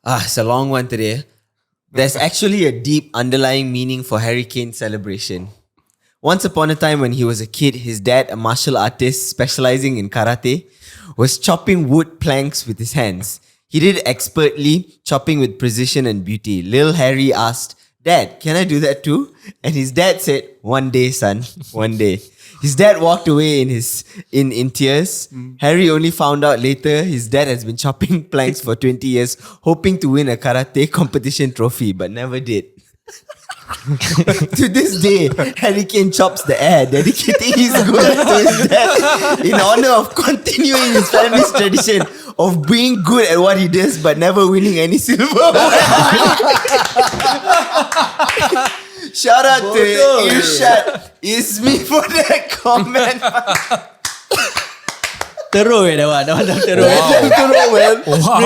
It's a long one today. There's actually a deep underlying meaning for Harry Kane's celebration. Once upon a time when he was a kid, his dad, a martial artist specializing in karate, was chopping wood planks with his hands. He did it expertly, chopping with precision and beauty. Lil Harry asked, "Dad, can I do that too?" And his dad said, "One day, son, one day." His dad walked away in tears. Harry only found out later his dad has been chopping planks for 20 years, hoping to win a karate competition trophy, but never did. To this day, Harry Kane chops the air, dedicating his gold to his dad in honor of continuing his family's tradition of being good at what he does, but never winning any silver. Shout out to Irshad Ismi for that comment. Teruk that one. That one teruk. Wow.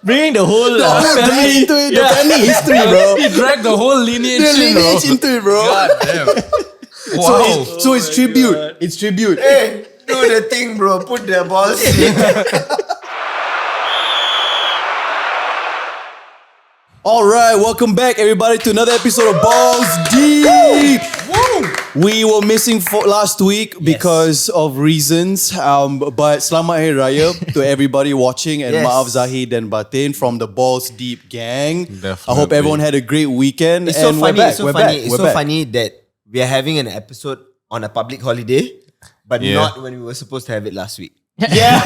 Bringing the whole family into it, the family history, bro. He dragged the whole lineage, into it, bro. God damn. Wow. So it's tribute. It's tribute. Hey, do the thing, bro. Put the balls in. All right, welcome back, everybody, to another episode of Balls Deep. We were missing for last week because of reasons, but Selamat Hari Raya to everybody watching, and Maaf Zahid and Batin from the Balls Deep gang. Definitely. I hope everyone had a great weekend. It's so and funny. We're back. It's so we're funny. back. It's we're so back. funny that we are having an episode on a public holiday, but not when we were supposed to have it last week. Yeah.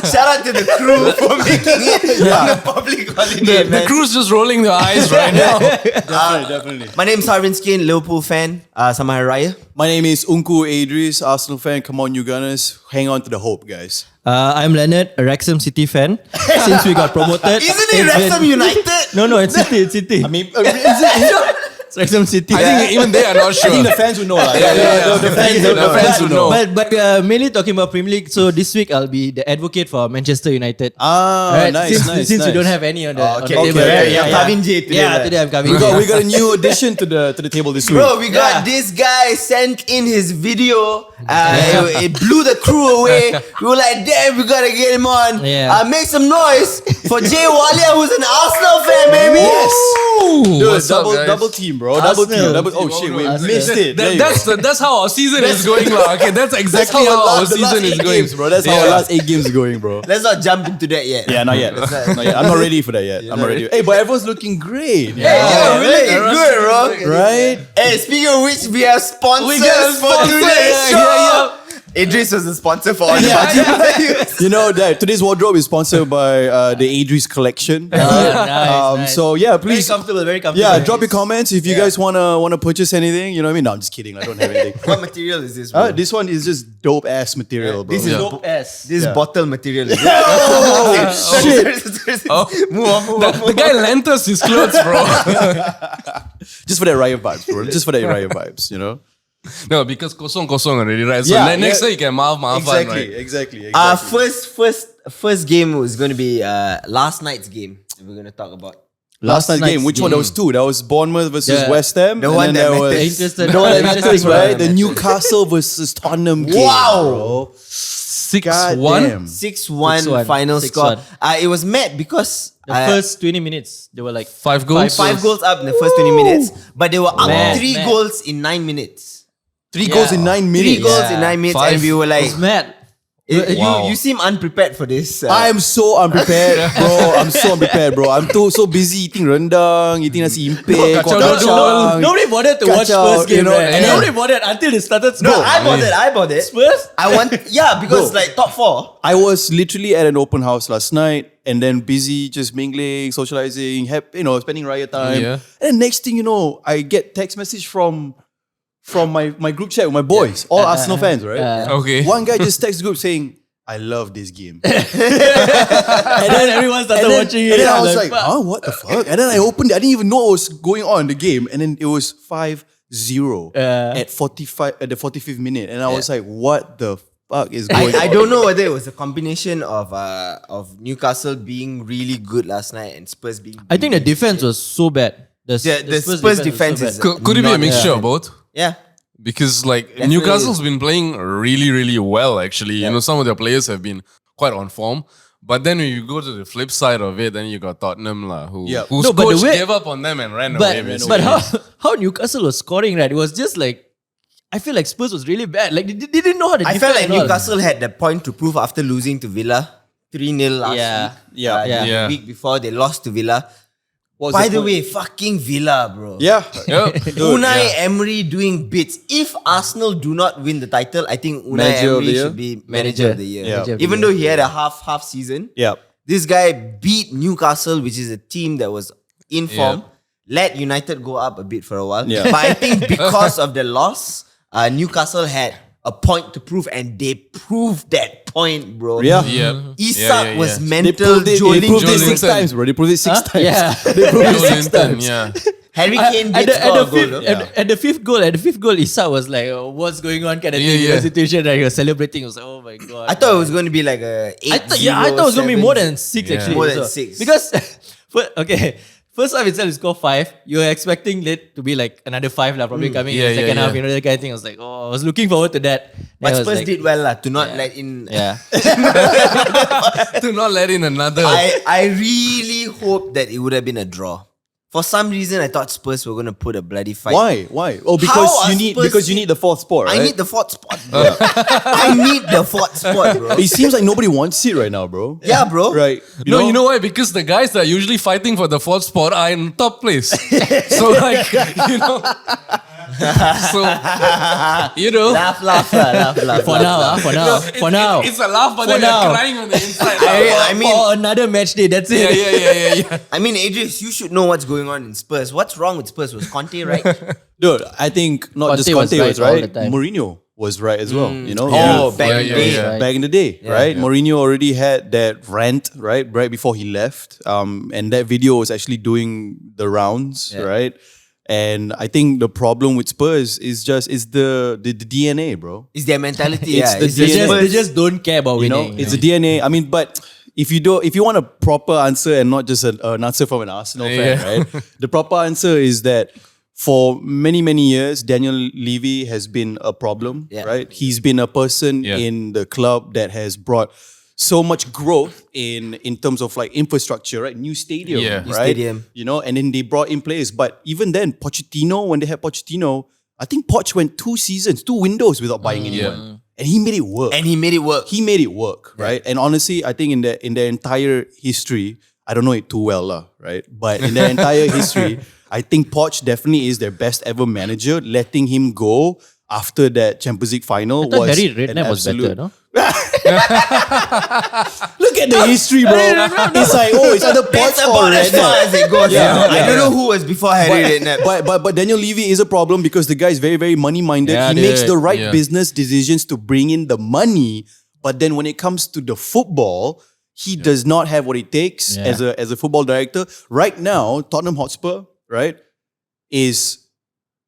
Shout out to the crew for making it on a public holiday, The man. crew's just rolling their eyes right now. Definitely. My name's Harvinth Skin, Liverpool fan. Selamat Hari Raya. My name is Unku Idris, Arsenal fan. Come on, you Gunners. Hang on to the hope, guys. I'm Leonard, a Wrexham City fan. Since we got promoted. Isn't it Wrexham United? No, it's City. I mean, is it? It's Wrexham City. I think even they are not sure. I think the fans will know. The fans will know. But mainly talking about Premier League. So this week I'll be the advocate for Manchester United. Nice. Since we don't have any on the, on the table. Kevin J today. Today I'm coming. We got a new addition to the table this week. Bro, we got this guy sent in his video. It blew the crew away. We were like, damn, we gotta get him on. Yeah. Make some noise for Jay Walia, who's an Arsenal fan, baby. Yes. Dude, What's up, guys? double team, bro. Arsenal. Oh shit, we Arsenal. missed it. There you go. That's how our season is going, lah. Okay, that's exactly That's how our the last season is 8 going. games, bro. That's how our last 8 games are going, bro. Let's not jump into that yet. Yeah, not yet. Not yet. I'm not ready for that yet. I'm not ready. Hey, but everyone's looking great. Yeah, we're looking good, bro. Right? Hey, speaking of which, we have sponsors got a for sponsor. today's show. Yeah. Idris was the sponsor for all the parties. You know that today's wardrobe is sponsored by the Idris collection. Nice. So yeah, Very please. comfortable. Yeah, drop your comments if you guys wanna purchase anything. You know what I mean? No, I'm just kidding. I don't have anything. What material is this, bro? This one is just dope ass material, bro. This is Dope ass. This is bottle material. Is it? Oh shit! Move on. The guy lent us his clothes, bro. Just for that riot vibes, bro. Just for that riot vibes, you know. No, because kosong already, right? So Yeah, next yeah. time you can maafan, right? Exactly. First game was going to be last night's game. We're going to talk about Last night's game. Which one? There was two. There was Bournemouth versus Yeah. West Ham. The and one then that there was matters. the one that matters, Interesting, right? bro. The Newcastle versus Tottenham game. Wow. Bro. 6-1. Goddamn. 6-1 final 6-1. score. It was mad because The first 20 minutes, they were like 5 goals. five goals up in the first 20 minutes, but they were up Mad, 3 mad. goals in 9 minutes. 3 goals in 9 minutes. 3 goals Yeah. in 9 minutes, 5. and we were like, it's mad. Wow. you seem unprepared for this. I am so unprepared, bro. I'm so unprepared, bro. I'm so busy eating rendang, eating nasi impek, Kacau kuah dodol. kacang. Nobody bothered to watch Kacau, Spurs game, you know, right? and then- Nobody bothered until they started No, score. I bought it. Spurs? I want, because Bro. like top 4. I was literally at an open house last night and then busy just mingling, socializing, spending riot time. Yeah. And then next thing you know, I get text message from my group chat with my boys, all Arsenal fans, right? Okay. One guy just text group saying, I love this game. And then everyone started watching it. And then I was like, like, huh, what the fuck? And then I opened it. I didn't even know what was going on in the game. And then it was 5-0 at the 45th minute. And I was like, what the fuck is going on? I don't know whether it was a combination of Newcastle being really good last night and Spurs being. I think the defense was so bad. The Spurs defense was is- so bad. Could it be a Not- mixture of both? Yeah. Because like Definitely. Newcastle's been playing really, really well actually. You know, some of their players have been quite on form. But then when you go to the flip side of it, then you got Tottenham who whose No, but the coach way- gave up on them and ran But, away. basically. but how Newcastle was scoring, right? It was just like, I feel like Spurs was really bad. Like, they didn't know how to I defend felt like at all. Newcastle had the point to prove after losing to Villa 3-0 last week. Yeah. Yeah. The week before they lost to Villa. What's By the point? way, fucking Villa, bro. Yeah. Yep. Unai Emery doing bits. If Arsenal do not win the title, I think Unai Manager of the Emery year? should be manager of the year. Yeah. Manager of the Even year. though he had a half season, Yeah. this guy beat Newcastle, which is a team that was in form. Let United go up a bit for a while. Yeah. But I think because of the loss, Newcastle had a point to prove, and they proved that point, bro. Yeah. Yeah. Isak was They mental. proved it, Joe they proved it Linton. 6 times, bro. They proved it 6 times. Yeah. They proved it Joe 6 Linton, times. yeah. Harry Kane At did score a the goal. fifth, though. at the fifth goal, Isak was like, what's going on? Kind of Yeah, thing. yeah. The situation that he was celebrating. I was like, oh my god. I thought it was going to be like a 8 I thought it was going to be more than 6 Yeah. actually. More than So- 6. Because, first half itself, you score 5. You were expecting it to be like another 5, probably coming in Yeah, the second yeah, half, yeah. that kind of thing. I was like, oh, I was looking forward to that. Then But I was Spurs like, did well to not let in. Yeah. To not let in another. I really hope that it would have been a draw. For some reason, I thought Spurs were going to put a bloody fight. Why? Oh, How are because Spurs- you need the fourth spot, right? I need the fourth spot, bro. I need the fourth spot, bro. It seems like nobody wants it right now, bro. Yeah, bro. Right. You know why? Because the guys that are usually fighting for the fourth spot are in top place. So like, Laugh. For now. It's a laugh, but For then they're now. crying on the inside. I mean, For another match day, that's it. yeah. I mean, Adrius, you should know what's going on in Spurs. What's wrong with Spurs? Was Conte right? Dude, I think not just Conte was Conte was right all right, the time. Mourinho was right as well. You know? Oh, back in the day. yeah. Back in the day, right? Mourinho already had that rant, right before he left. And that video was actually doing the rounds, right? And I think the problem with Spurs is the DNA, bro. It's their mentality. It's yeah. the It's just DNA. They Spurs. just don't care about You know, winning. it's the DNA. I mean, but if you want a proper answer and not just an answer from an Arsenal fan, right? The proper answer is that for many, many years, Daniel Levy has been a problem, right? He's been a person in the club that has brought so much growth in terms of like infrastructure, right? New stadium, Yeah. right? New stadium. You know, and then they brought in players. But even then, Pochettino, when they had Pochettino, I think Poch went 2 windows without buying anyone. And he made it work. And he made it work. He made it work, right? And honestly, I think in the entire history, I don't know it too well, right? But in their entire history, I think Poch definitely is their best ever manager. Letting him go after that Champions League final I thought was Harry an Redknapp was absolute. better, no? Look at the history, bro. It's like, oh, it's either That's Poch or about as far Redknapp. as it goes. Yeah. I don't know who was before Harry Redknapp. But Daniel Levy is a problem because the guy is very, very money minded. Yeah, he dude. makes the right Yeah. business decisions to bring in the money, but then when it comes to the football, he does not have what it takes Yeah. as a football director. Right now, Tottenham Hotspur, right, is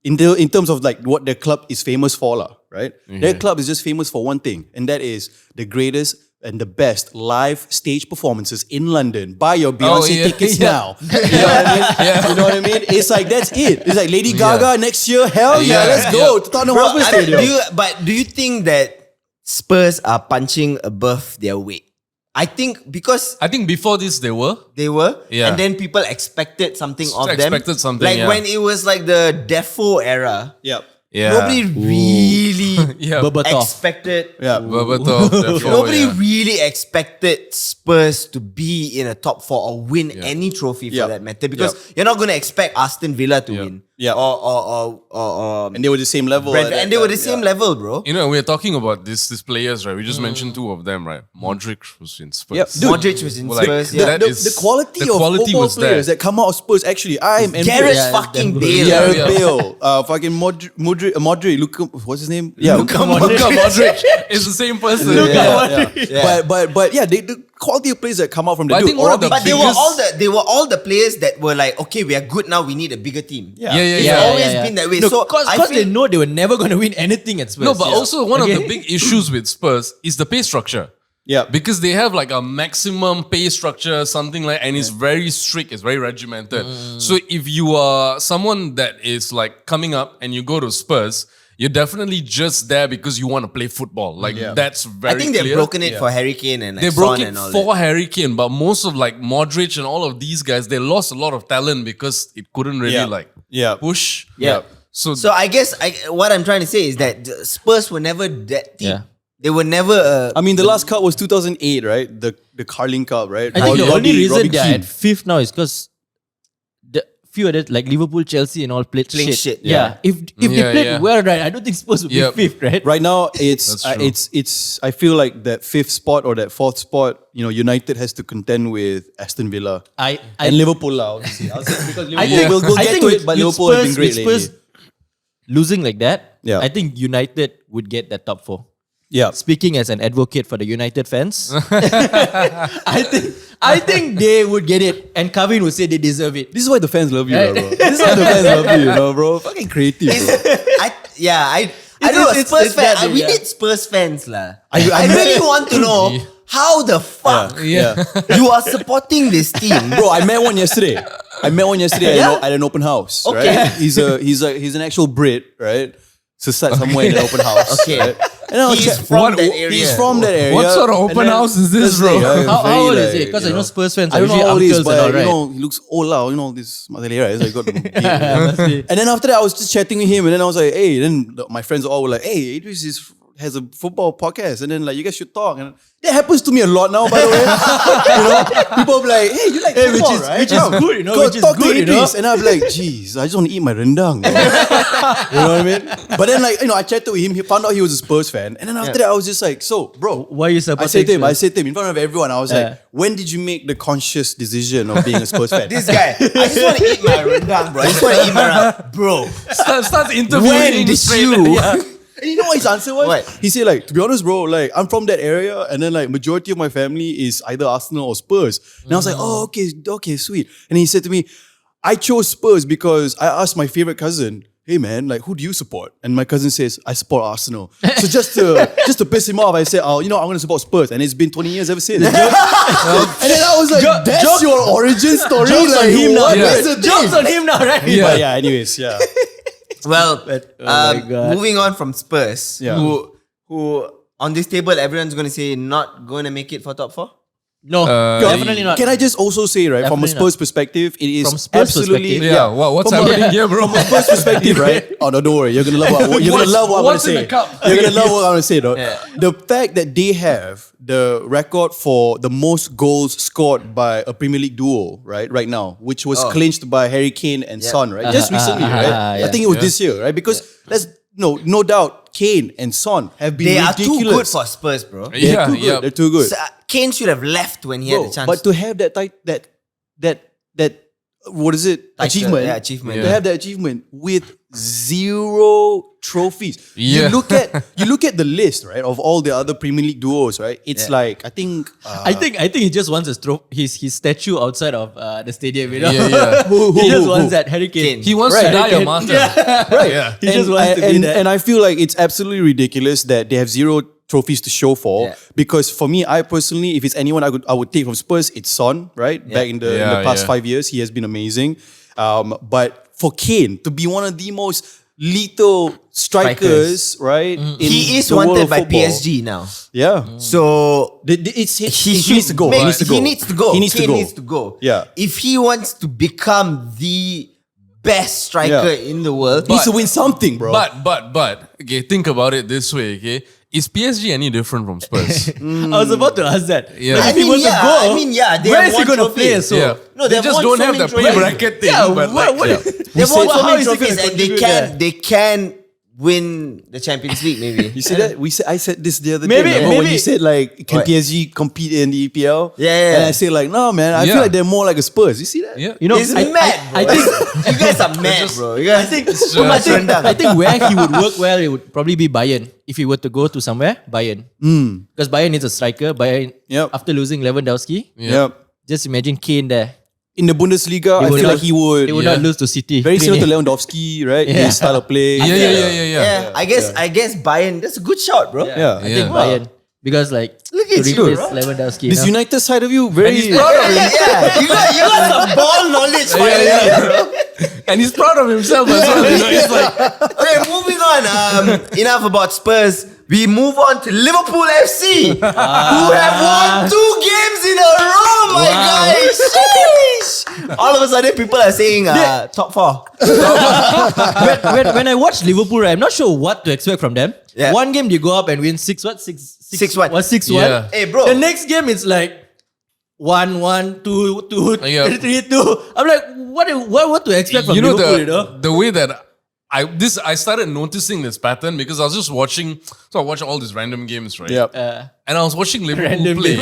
in terms of like what their club is famous for, right? Their club is just famous for one thing, and that is the greatest and the best live stage performances in London. Buy your Beyonce tickets now. You know what I mean? You know what I mean? It's like that's it. It's like Lady Gaga next year. Hell yeah, let's go to Tottenham Bro, Hotspur Stadium. do you think that Spurs are punching above their weight? I think because I think before this they were. they were, Yeah. and then people expected something of them. Expected something, Like yeah. when it was like the Defo era, Yep. Yeah. nobody really Yeah. Berbatov. expected. Yeah. Berbatov, therefore, Nobody yeah. really expected Spurs to be in a top 4 or win any trophy for Yeah. that matter, because you're not going to expect Aston Villa to win. Yeah. Or And they were the same level. Brentford. at that And they were time, the same yeah. level, bro. You know, we're talking about these players, right? We just mentioned 2 of them, right? Modric was in Spurs. Yep. Dude, Modric was in Well, like, Spurs. the- Yeah. that The, is- the quality the of quality football was players there. that come out of Spurs, actually, I am Gareth impressed. fucking them Bale. Gareth Yeah. Bale, fucking Modric, Luka, what's his name? Yeah, Luka Modric is the same person. But yeah, the quality of players that come out from the But I dude. think one of the But biggest- they were all the players that were like, okay, we are good now. We need a bigger team. Yeah. It's Yeah. always been that way. No, so because I they feel know they were never going to win anything at Spurs. No, but also one of Okay. the big issues with Spurs is the pay structure. Yeah. Because they have like a maximum pay structure, something like, and it's very strict, it's very regimented. So if you are someone that is like coming up and you go to Spurs you're definitely just there because you want to play football. Like that's very I think they've clear. broken it for Harry Kane and like They broke Son it and all for that. Harry Kane, but most of like Modric and all of these guys, they lost a lot of talent because it couldn't really push. Yeah. So I guess what I'm trying to say is that the Spurs were never that team. Yeah. They were never. I mean, the last cup was 2008, right? The Carling Cup, right? I think the only reason Robbie they're Keane. at fifth now is because the few others like Liverpool, Chelsea, and all played Playing shit. shit, Yeah. If they played well, right, I don't think Spurs would be fifth, right? Right now, it's That's true. it's. I feel like that fifth spot or that fourth spot, United has to contend with Aston Villa and Liverpool, obviously. I'll say because Liverpool we'll I get think to with- it, but with Liverpool have been great with lately. Spurs losing like that, Yeah. I think United would get that top four. Yeah, Speaking as an advocate for the United fans, I think they would get it, and Kevin would say they deserve it. this is why the fans love you, bro. This is why the fans love you, bro. Fucking creative, bro. I don't know. it's- Spurs it's that fans. big, We yeah. need Spurs fans, lah. I I really want to know how the fuck you are supporting this team, Bro, I met one yesterday. At an open house. Okay. Right? He's an actual Brit, right? So sat somewhere in an open house. Okay. Right? And I was He's check- from that area. He's from that area. What sort of And open then- house is this, Let's bro? say, yeah, How very, old is like, it? Because I know Spurs fans I are don't know usually how old he is, uncles and but all, right? he looks old now. This Malaysia, right? So he got the beard. And then after that, I was just chatting with him, and then I was like, hey, then my friends all were like, hey, Idris has a football podcast, and then like you guys should talk. And that happens to me a lot now, by the way. People be like, hey, you like football, right? which is good, you know, Go which is talk to good, you know. Idris. And I'm like, jeez, I just want to eat my rendang. bro." You know what I mean? But then like, I chatted with him, he found out he was a Spurs fan. And then after that, I was just like, so, bro, Why you I supporting said to him, Spurs? in front of everyone, I was like, when did you make the conscious decision of being a Spurs fan? This guy, I just want to eat my rendang, bro. I just want to eat my rendang, bro. Starts interviewing When him did straight. you? And you know what his answer was? What? He said like, to be honest, bro, like I'm from that area, and then like majority of my family is either Arsenal or Spurs. And I was like, oh, okay, sweet. And he said to me, I chose Spurs because I asked my favorite cousin, hey man, like who do you support? And my cousin says, I support Arsenal. So just to piss him off, I said, I'm going to support Spurs. And it's been 20 years ever since. And then I was like, that's your origin story? Jokes on Like, him now. what? Yeah. Where's the Jokes thing? on him now, right? Yeah. But yeah, anyways, yeah. Well, my God. moving on from Spurs, Yeah. who on this table everyone's going to say not going to make it for top four. No, definitely not. Can I just also say, right, from a Definitely Spurs perspective, it is From Spurs absolutely perspective? Yeah, what's From a- happening here, bro? From a Spurs perspective, right? Oh no, don't worry. You're gonna love what I'm gonna What's in say. the cup? You're gonna love what I'm gonna say, though. The fact that they have the record for the most goals scored by a Premier League duo, right now, which was clinched by Harry Kane and Son, right? Just recently, right? yeah. I think it was this year, right? Because no doubt, Kane and Son have been They are too good ridiculous. for Spurs, bro. Yeah, They're too good. yeah. They're too good. So, Kane should have left when he had Bro, the chance. but to have that what is it? Title, Achievement. yeah, achievement. To have that achievement with 0 trophies. Yeah. You look at the list, right, of all the other Premier League duos, right? It's like I think I think he just wants his statue outside of the stadium. You know, Yeah. he just wants that Harry Kane. He wants Right. to die a Kane. martyr. right. Yeah. He just wants to be that. And I feel like it's absolutely ridiculous that they have 0 trophies to show for. Yeah. Because for me, I personally, if it's anyone I would take from Spurs, it's Son, right? Back in the past 5 years, he has been amazing. But for Kane to be one of the most lethal strikers, right? in he is the world wanted of by football. PSG now. Yeah. So He needs to go. make- He needs to go. He needs to go. He needs to Kane go. needs to go. Yeah. If he wants to become the best striker Yeah. in the world, He needs to win something, bro. But, okay, think about it this way, okay? Is PSG any different from Spurs? I was about to ask that. Yeah. Like, I if he mean, wants to yeah, go, I mean, yeah, they where have is he won going to trophies. play? So Yeah. No, they they've just won don't so have many the trophies. pre-bracket thing. Yeah, but what- like, what- yeah. They've won said- so how many is he gonna trophies and they contribute can there? they can win the Champions League maybe. You see that? I said this the other Maybe- day. Remember when maybe- you said like, can What? PSG compete in the EPL? Yeah. And I said like, no, man. I Yeah. feel like they're more like a Spurs. You see that? Yeah. you know, It's mad, bro. I think You guys are mad, bro. You guys think too much rendang. I think where he would work well, it would probably be Bayern. If he were to go to somewhere, Bayern. Because Bayern needs a striker. Bayern, Yep. after losing Lewandowski, Yeah. just imagine Kane there. In the Bundesliga, I would feel not- like he would. He would Yeah. not lose to City. Very similar to Clean. Lewandowski, right? Yeah. His style of play. Yeah. I guess Bayern. That's a good shot, bro. Yeah. I think Yeah. Bayern. Because like, Look to at you, replace bro. Lewandowski. This you know? United side of you, very. Yeah, you got some ball knowledge. For you, bro. And he's proud of himself as well. You know, he's like, Okay, moving on. Enough about Spurs. We move on to Liverpool FC, who have won 2 games in a row, my guys. Sheesh. All of a sudden, people are saying top 4. when I watch Liverpool, right, I'm not sure what to expect from them. Yeah. One game they go up and win 6-1. 6-1. Yeah. Hey, bro. The next game it's like 1-1, 2-2, Yeah. 3-2. I'm like, what to expect from you know, Liverpool? the way that I started noticing this pattern because I was just watching. So I watch all these random games, right? Yep. And I was watching Liverpool Random play.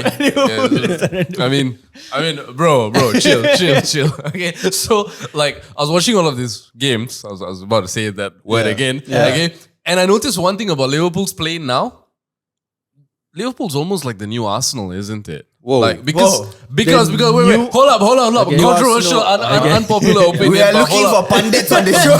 game. I mean, bro, chill. Okay, so like I was watching all of these games. I was about to say that word again. Yeah. Okay, and I noticed one thing about Liverpool's play now. Liverpool's almost like the new Arsenal, isn't it? Whoa. Like because wait, hold up. Okay. Controversial, unpopular opinion. We are but looking hold for up. pundits on the show.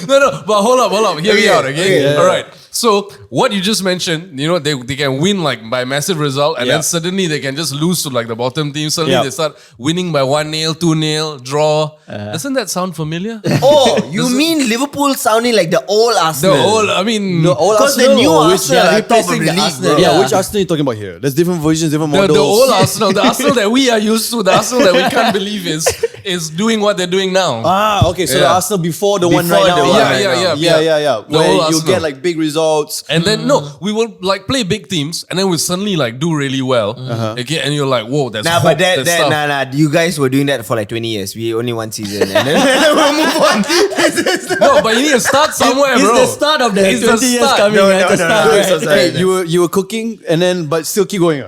No, but hold up. Hear me out, okay? Okay. All right. So what you just mentioned, you know, they can win like by massive result, and then suddenly they can just lose to like the bottom team. Suddenly they start winning by 1-0, 2-0, draw. Doesn't that sound familiar? Oh, you mean Liverpool sounding like the old The Arsenal? old, I mean, Because the new Arsenal are top of the league, Arsenal, bro. Yeah, which Arsenal are you talking about here? There's different versions, different the models. old Arsenal, the Arsenal that we are used to, the Arsenal that we can't believe is doing what they're doing now. Okay, so the Yeah. Arsenal before the one Before right the now. one Yeah. The Where old you Arsenal. get like big results. And then we will like play big teams, and then we suddenly like do really well. Okay, and you're like, whoa, that's Nah, hope, but that's stuff. you guys were doing that for like 20 years. We only one season, and then we'll move on. No, but you need to start somewhere, It's bro. the start of the It's the 20 years start. coming. No, right? no, The no, start, no, right? so sorry. Hey, you were cooking and then but still keep going.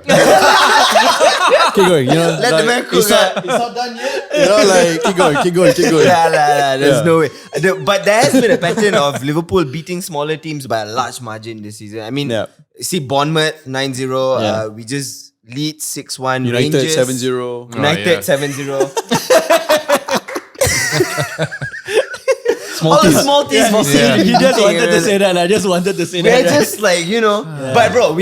Keep going. You know, Let the man cook. It's not done yet. You know, like keep going. Nah, there's Yeah. no way. But there has been a pattern of Liverpool beating smaller teams by a large margin this season. I mean, Yeah. see Bournemouth 9-0. Yeah. We just lead 6-1. United Rangers 7-0. United yeah. 7-0. Small All the teams. small teams. we see Yeah. He just beating, wanted to and say that. I just wanted to say We're that. just like, but bro,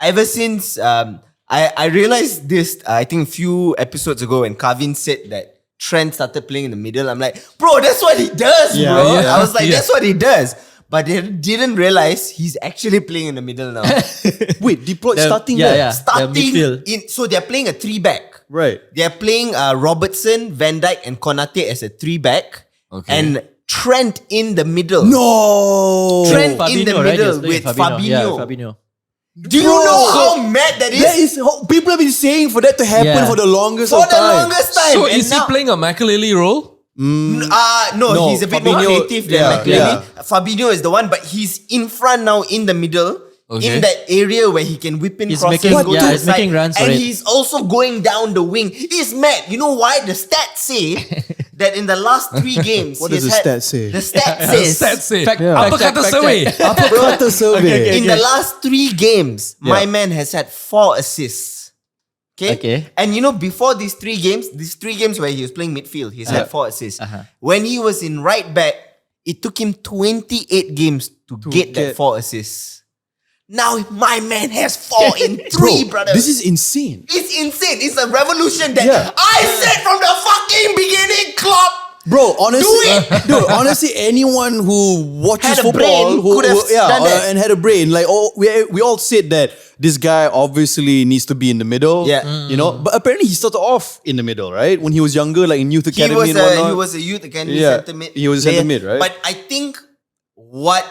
ever since I realized this, I think few episodes ago when Kavin said that Trent started playing in the middle. I'm like, bro, that's what he does, Yeah, bro. yeah, I was like, yeah. that's what he does. But they didn't realize he's actually playing in the middle now. Wait, deployed The- starting yeah, there. yeah. Starting midfield. so they're playing a 3-back. Right. They're playing Robertson, Van Dijk, and Konate as a 3-back. Okay. And Trent in the middle. No. Trent in Fabinho, the right? middle He was with playing Fabinho. Yeah, Fabinho. Do you know how mad that is? That is people have been saying for that to happen Yeah. for the longest For of the time. longest time. So And is he now- playing a Makelele role? No, No, he's a bit more Fabinho- creative than yeah, McLean. Fabinho is the one, but he's in front now in the middle. Okay. In that area where he can whip in He's crosses, making- go yeah, to the he's side, making runs for and it. he's also going down the wing. He's mad. You know why? The stats say that in the last 3 games, What he's does the had- stat say? The stat says That's it. Fact- Apa fact check, kata fact survey? Carter survey. in the last 3 games, my man has had 4 assists. Okay. And before these 3 games where he was playing midfield, he's had 4 assists. When he was in right back, it took him 28 games to get that get- 4 assists. Now my man has 4 in 3, brother. This is insane. It's insane. It's a revolution that Yeah. I said from the fucking beginning, Klopp. Bro, honestly, it. dude, honestly, anyone who watches Had a football brain could have done that. and had a brain, like we all said that this guy obviously needs to be in the middle. Yeah. But apparently he started off in the middle, right? When he was younger, like in youth He academy was and whatnot. he was a youth academy Yeah, centre mid. he was a centre mid, right? But I think what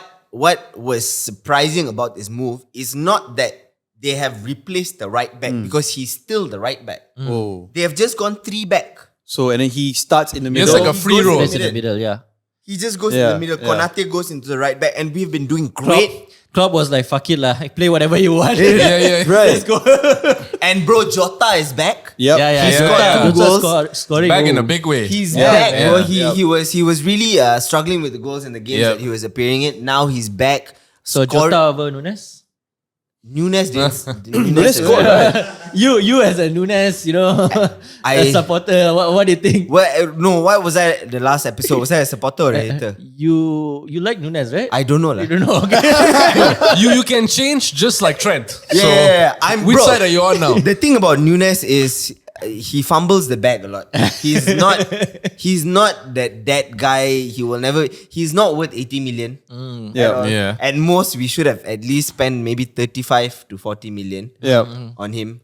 was surprising about this move is not that they have replaced the right back because he's still the right back. Oh, They have just gone 3-back. so and then he starts in the It's middle. like a He free goes roll. It's in the middle, yeah. He just goes Yeah, in the middle. yeah. Konate goes into the right back, and we've been doing great. Klopp was like, fuck it lah. Play whatever you want. Yeah. Right. And bro, Jota is back. Yep. Yeah. He scored yeah. 2 goals. Scoring. Back in a goal. big way. He's Yeah, back, yeah, bro. yeah. He was really struggling with the goals in the games Yeah. that he was appearing in. Now he's back. So Scored- Jota over Nunes? Nunes didn't. Nunes scored, right? You as a Nunes, a supporter, what do you think? What was that the last episode? Was that a supporter or a hater? You like Nunes, right? I don't know. You don't know, okay? you can change just like Trent. Yeah, So yeah, yeah. which side are you on now? The thing about Nunes is he fumbles the bag a lot. He's not that guy. He's not worth 80 million. Yeah. At most, we should have at least spent maybe 35 to 40 million on him.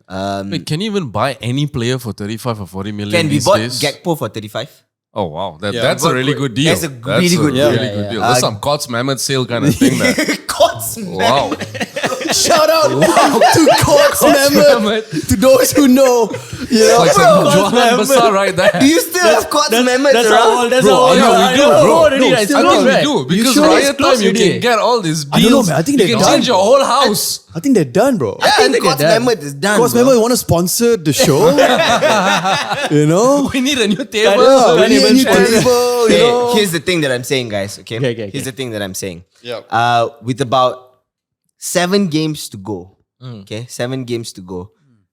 Wait, can you even buy any player for 35 or 40 million We these bought days? Gakpo for 35. Oh wow, that's a really good deal. That's a really good deal. Really good deal. That's some Cots Mammoth sale kind of thing. There. Cots, Wow. Shout out to Cox Mammoth. To those who know. It's like some Jualan Besar right there. Do you still have Cots Mammoths That's around? all. That's Bro, all. yeah, we do, bro. Already, No, it's I closed, thought we right? do because sure it's riot closed time you already? can get all these deals. I don't know, man. I think you they're can done. change your whole house. I think they're done, bro. I think think Cots they're done. Mammoth is done. Cox bro. Mammoth want to sponsor the show. You know? We need a new table. Yeah, we Can't need a even new sponsor. table, you Okay, know? here's the thing that I'm saying, guys. Okay, Okay. here's the thing that I'm saying. Yeah. With about 7 games to go, okay, 7 games to go,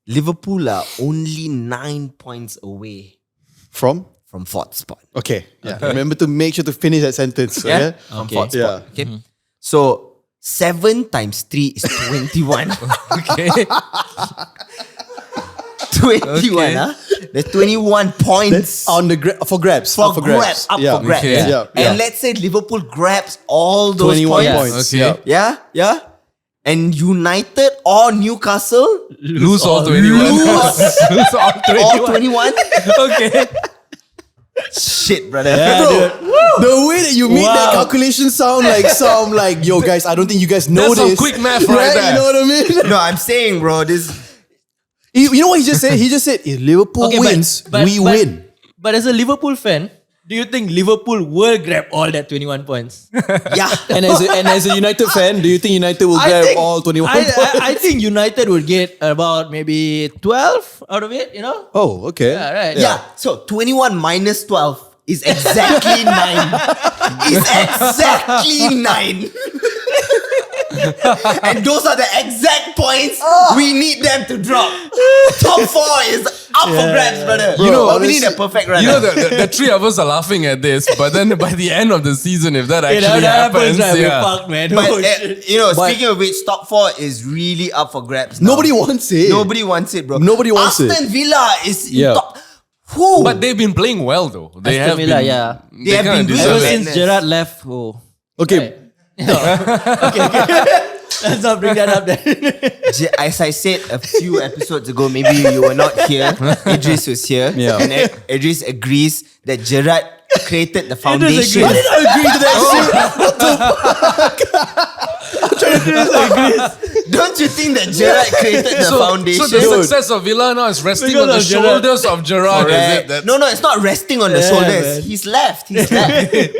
Liverpool are only 9 points away From? from fourth spot. Okay. Yeah. Remember to make sure to finish that sentence. Okay? From Okay. fourth spot. Yeah. Okay, so 7 times 3 is 21. Okay. 21, huh? There's 21 points. On the for grabs. for Up for grabs, up yeah. for grabs. Okay. Yeah. And let's say Liverpool grabs all those 21 points. points. Okay. Yeah. Yeah. And United or Newcastle, Lose all 21. Lose all 21. all 21. Okay. Shit, brother. Bro, the way that you made that calculation sound like, yo guys, I don't think you guys know That's some this. quick math right there. You know what I mean? No, I'm saying, bro, this. You know what he just said? He just said, if Liverpool wins, we win. But as a Liverpool fan, do you think Liverpool will grab all that 21 points? Yeah. And as a United fan, do you think United will grab all 21 points? I think United would get about maybe 12 out of it, you know? Oh, okay. Yeah, right. Yeah. So 21 minus 12 is exactly 9. Is exactly 9. And those are the exact points we need them to drop. Top 4 is up for grabs, brother. You know, but we need a perfect run. You know, the 3 of us are laughing at this, but then by the end of the season, if that actually happens, right, we're yeah. fucked, man. But, Oh, shit. speaking of which, top 4 is really up for grabs now. Nobody wants it. Nobody wants it, bro. Nobody wants it. Aston Villa is Yeah. in top. Who? But they've been playing well though. They Aston have Villa, been, yeah. They have kinda been doing deserve Ever well. it. since Gerrard left, Okay. Let's not bring that up then. As I said a few episodes ago, maybe you were not here. Idris was here. Yeah. And Idris agrees that Gerrard created the foundation. agrees. I agree to that Don't you think that Gerrard created the foundation? So the success of Villa now is resting Because on the of Gerrard. shoulders of Gerrard, is Correct. it? That's- No, it's not resting on the Yeah, shoulders. man. He's left.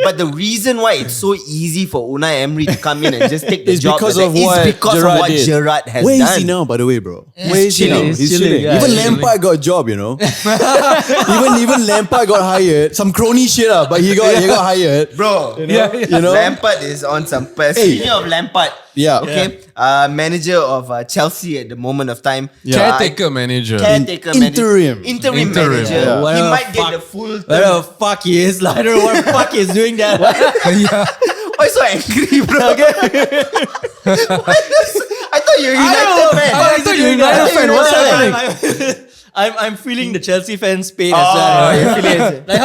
But the reason why it's so easy for Unai Emery to come in and just take the It's job because is of what Gerrard did. Gerrard has Where done. is he now, by the way, bro? Where is he now? chilling. He's He's chilling. chilling, yeah, Even he's Lampard got a job, you know. even Lampard got hired. Some crony shit up, but he got hired. Bro, You know. Lampard is on some press. Hey. Speaking of Lampard, Yeah. okay, manager of Chelsea at the moment of time. Caretaker manager. Caretaker Interim. Interim Interim. manager. Yeah. He Whatever might get fuck- the full Where term. the fuck he is? Like, I don't know what the fuck he's doing there. Why are you so angry, bro? I thought you were a United fan. I thought you were a United fan. What's happening? I'm feeling the Chelsea fans' pain as Oh, well. you're feeling it. like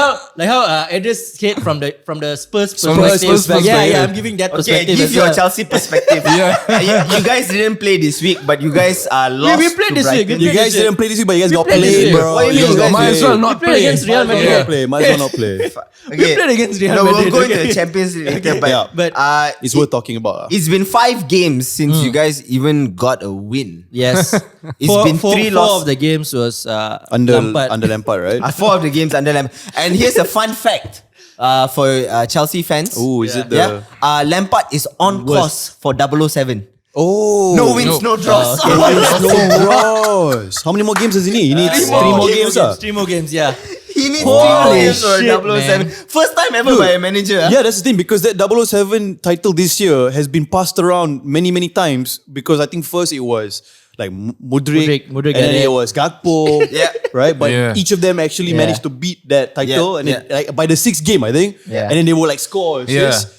how Edris hate from the Spurs From the perspective. Spurs Yeah, perspective. I'm giving that Okay, perspective give as your well. Chelsea perspective. You guys didn't play this week, but you guys are lost. we played to this week. Brighton. You guys didn't play this week, but you guys got played this played, week. bro. What do you You mean? guys Might as well played. not We played play. against Real Might as Madrid. well not play. Might as well not play. Okay. We played against Real No, Madrid. we'll go into okay. the Champions League later, but, Yeah. But It's worth talking about. it's been 5 games since you guys even got a win. yes, It's been 3 4 losses. of the games was Under Lampard. Lampard, right? 4 of the games under Lampard. And here's a fun fact for Chelsea fans. Oh, is it the? Yeah. Lampard is on course for 007. Oh, No wins, no draws. no draws. How many more games does he need? He needs 3 more games. 3 more games, yeah. He needs 3 Holy games for shit, 007. man. First time ever by a manager. Yeah, that's the thing, because that 007 title this year has been passed around many times, because I think first it was like Mudryk, Mudryk and then got it. it was Gakpo, Yeah. right? But Yeah. each of them actually Yeah. managed to beat that title, Yeah, and yeah. It, like by the 6th game, I think, Yeah. and then they were like score Yeah. assists.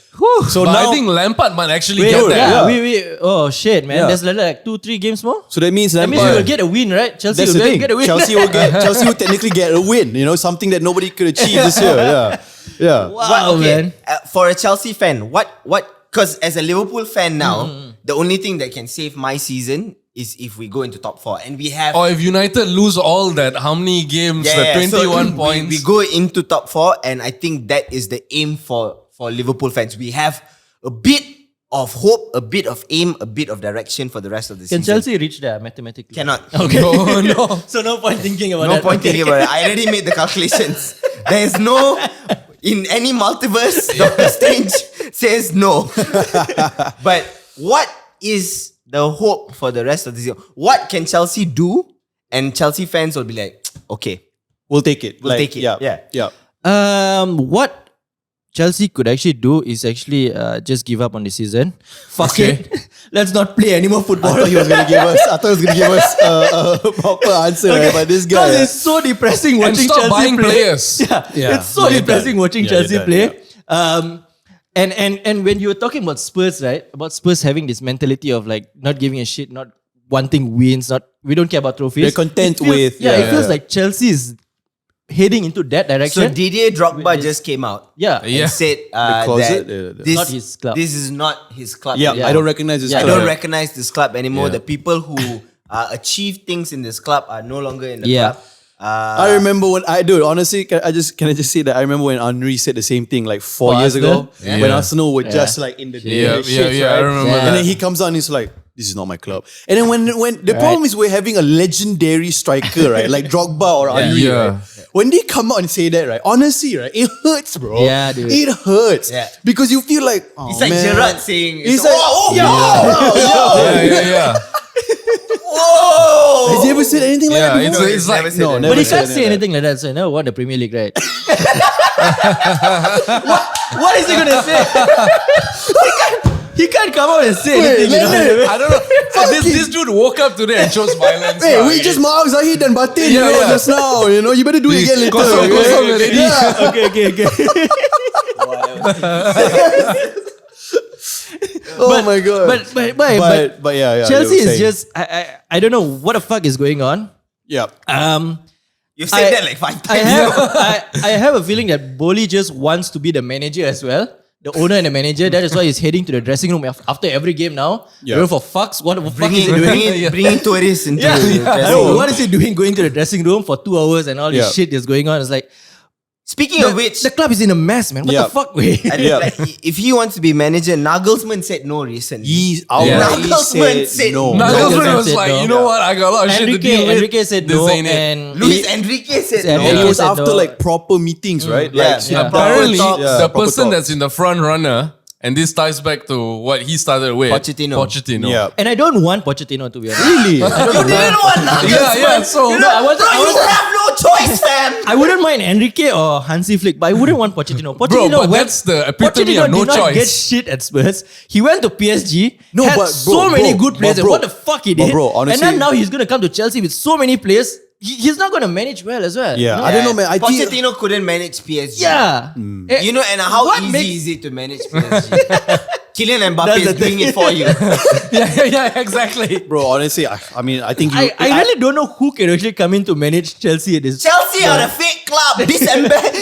So But now, I think Lampard might actually Wait, get that. oh shit, man. Yeah. There's like 2-3 games more. so that means That means Lampard. we will get a win, right? Chelsea That's the will thing. get a win. Chelsea will technically get a win. You know, something that nobody could achieve this year. Yeah. Wow, man. For a Chelsea fan, because as a Liverpool fan now, the only thing that can save my season is if we go into top 4. And we have... Or if United lose all that, how many games? The 21 points. We go into top 4, and I think that is the aim for Liverpool fans. We have a bit of hope, a bit of aim, a bit of direction for the rest of the Can season. Chelsea reach there mathematically? Cannot. Okay. No. So no point thinking about No that. point Okay. thinking about it. I already made the calculations. There's no... In any multiverse, Doctor Strange says no. But what is the hope for the rest of the season? What can Chelsea do? And Chelsea fans will be like, okay, We'll take it. We'll take it. Yeah. What Chelsea could actually do is actually just give up on the season. Fuck it. Let's not play any more football. I thought he was going to give us a proper answer, right? But this guy. Because it's so depressing And watching stop Chelsea buying play. players. Yeah. It's so Yeah, depressing done. watching Yeah, Chelsea you're play. done, And when you were talking about Spurs, right? About Spurs having this mentality of like not giving a shit, not wanting wins, we don't care about trophies. They're content It feels- with- it feels like Chelsea is heading into that So direction. Didier Drogba just came out Yeah. and said closet? that Yeah. Not his club. this is not his club. Yeah, anymore. I don't recognize this I club. don't recognize this club anymore. Yeah. The people who achieve things in this club are no longer in the Yeah. club. I remember when honestly, can I just say that I remember when Henry said the same thing like 4 For years ago Arsenal? when Yeah. Arsenal were just like in the Yeah, shits, yeah, right? I remember Yeah. that. And then he comes out and he's like, "This is not my club." And then when the problem is we're having a legendary striker, right? Like Drogba or Henry, Yeah. right? When they come out and say that, right? Honestly, right? It hurts, bro. Yeah, dude. It hurts. Yeah. Because you feel like, oh, It's like man. Giroud saying, It's "Oh, like, oh, yo, Yeah. whoa." Has he ever said anything like Yeah, that? it's, before? it's like Never said no, that. never But he said can't say that. anything like that, so he never won the Premier League, right? what is he gonna say? He can't come out and say anything. You know? I don't know. This dude woke up today and chose violence. Hey, lah. we just marked Zahid and Batin, Yeah, yeah. just now. You better do it again later. Kosong, okay? kosong already. Yeah. Okay. Oh my god. But yeah. Chelsea you were is saying. just I don't know what the fuck is going on. Yeah. You've said that like 5 times. I have a feeling that Boehly just wants to be the manager as well. The owner and the manager. That is why he's heading to the dressing room after every game now. Yeah. You know, for fucks, what the fuck is he doing? Bringing tourists into the I dressing know, room. what is he doing going to the dressing room for 2 hours and all Yeah. this shit is going on? It's like, Speaking of which, the club is in a mess, man. What Yeah. the fuck, wait? I think, like, if he wants to be manager, Nagelsmann said no recently. He Nagelsmann said no. no. Nagelsmann was said like, no. you know what? I got a lot of shit to deal with. Enrique said This no, ain't it. and Luis Enrique said And no. And it was said after no. like proper meetings, right? Yeah. Like, Yeah. Apparently, Proper talks. the proper person talks. that's in the front runner, and this ties back to what he started with. Pochettino. Yeah. And I don't want Pochettino to be honest. Really? You didn't want Nagelsmann. Yeah, so You No, I wasn't- bro, I you wasn't- have no choice, fam. I wouldn't mind Enrique or Hansi Flick, but I wouldn't want Pochettino. Pochettino but that's the epitome Pochettino of no did not choice. get shit at Spurs. He went to PSG. No, had but bro, so many bro, good players. but And bro, what the fuck he but did? bro, and honestly- then now he's gonna come to Chelsea with so many players. He's not gonna manage well as well. Yeah. you know? I don't know, man. I think Pochettino couldn't manage PSG. Yeah. Eh, You know, and how What easy makes- is it to manage PSG? Kylian Mbappe That's is the doing thing. it for you. yeah, exactly. bro, honestly, I mean, I think you. I really don't know who can actually come in to manage Chelsea at this. Chelsea are a fake club.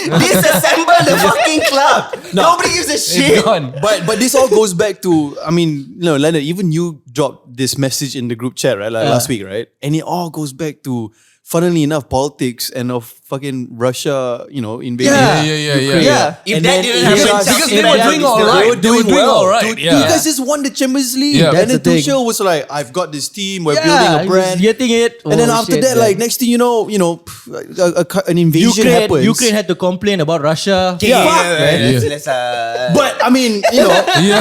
Disassemble the fucking club. Nobody gives a It's shit. gone. But this all goes back to, I mean, Leonard, even you dropped this message in the group chat, right? Like last week, right? And it all goes back to, funnily enough, politics and of fucking Russia, invading. Yeah. Ukraine. Yeah. If And that then didn't it happen, just- Chelsea because they would were have doing been all still- right. They were doing They were doing well. all right, Dude, yeah. You guys just won the Champions League. Yeah. And That's then the thing. Tuchel was like, I've got this team, we're Yeah, building a he's brand. getting it. And then Oh, after shit, that, man. like next thing you know, an invasion happens. Ukraine had to complain about Russia. Okay, Yeah. let's But I mean, go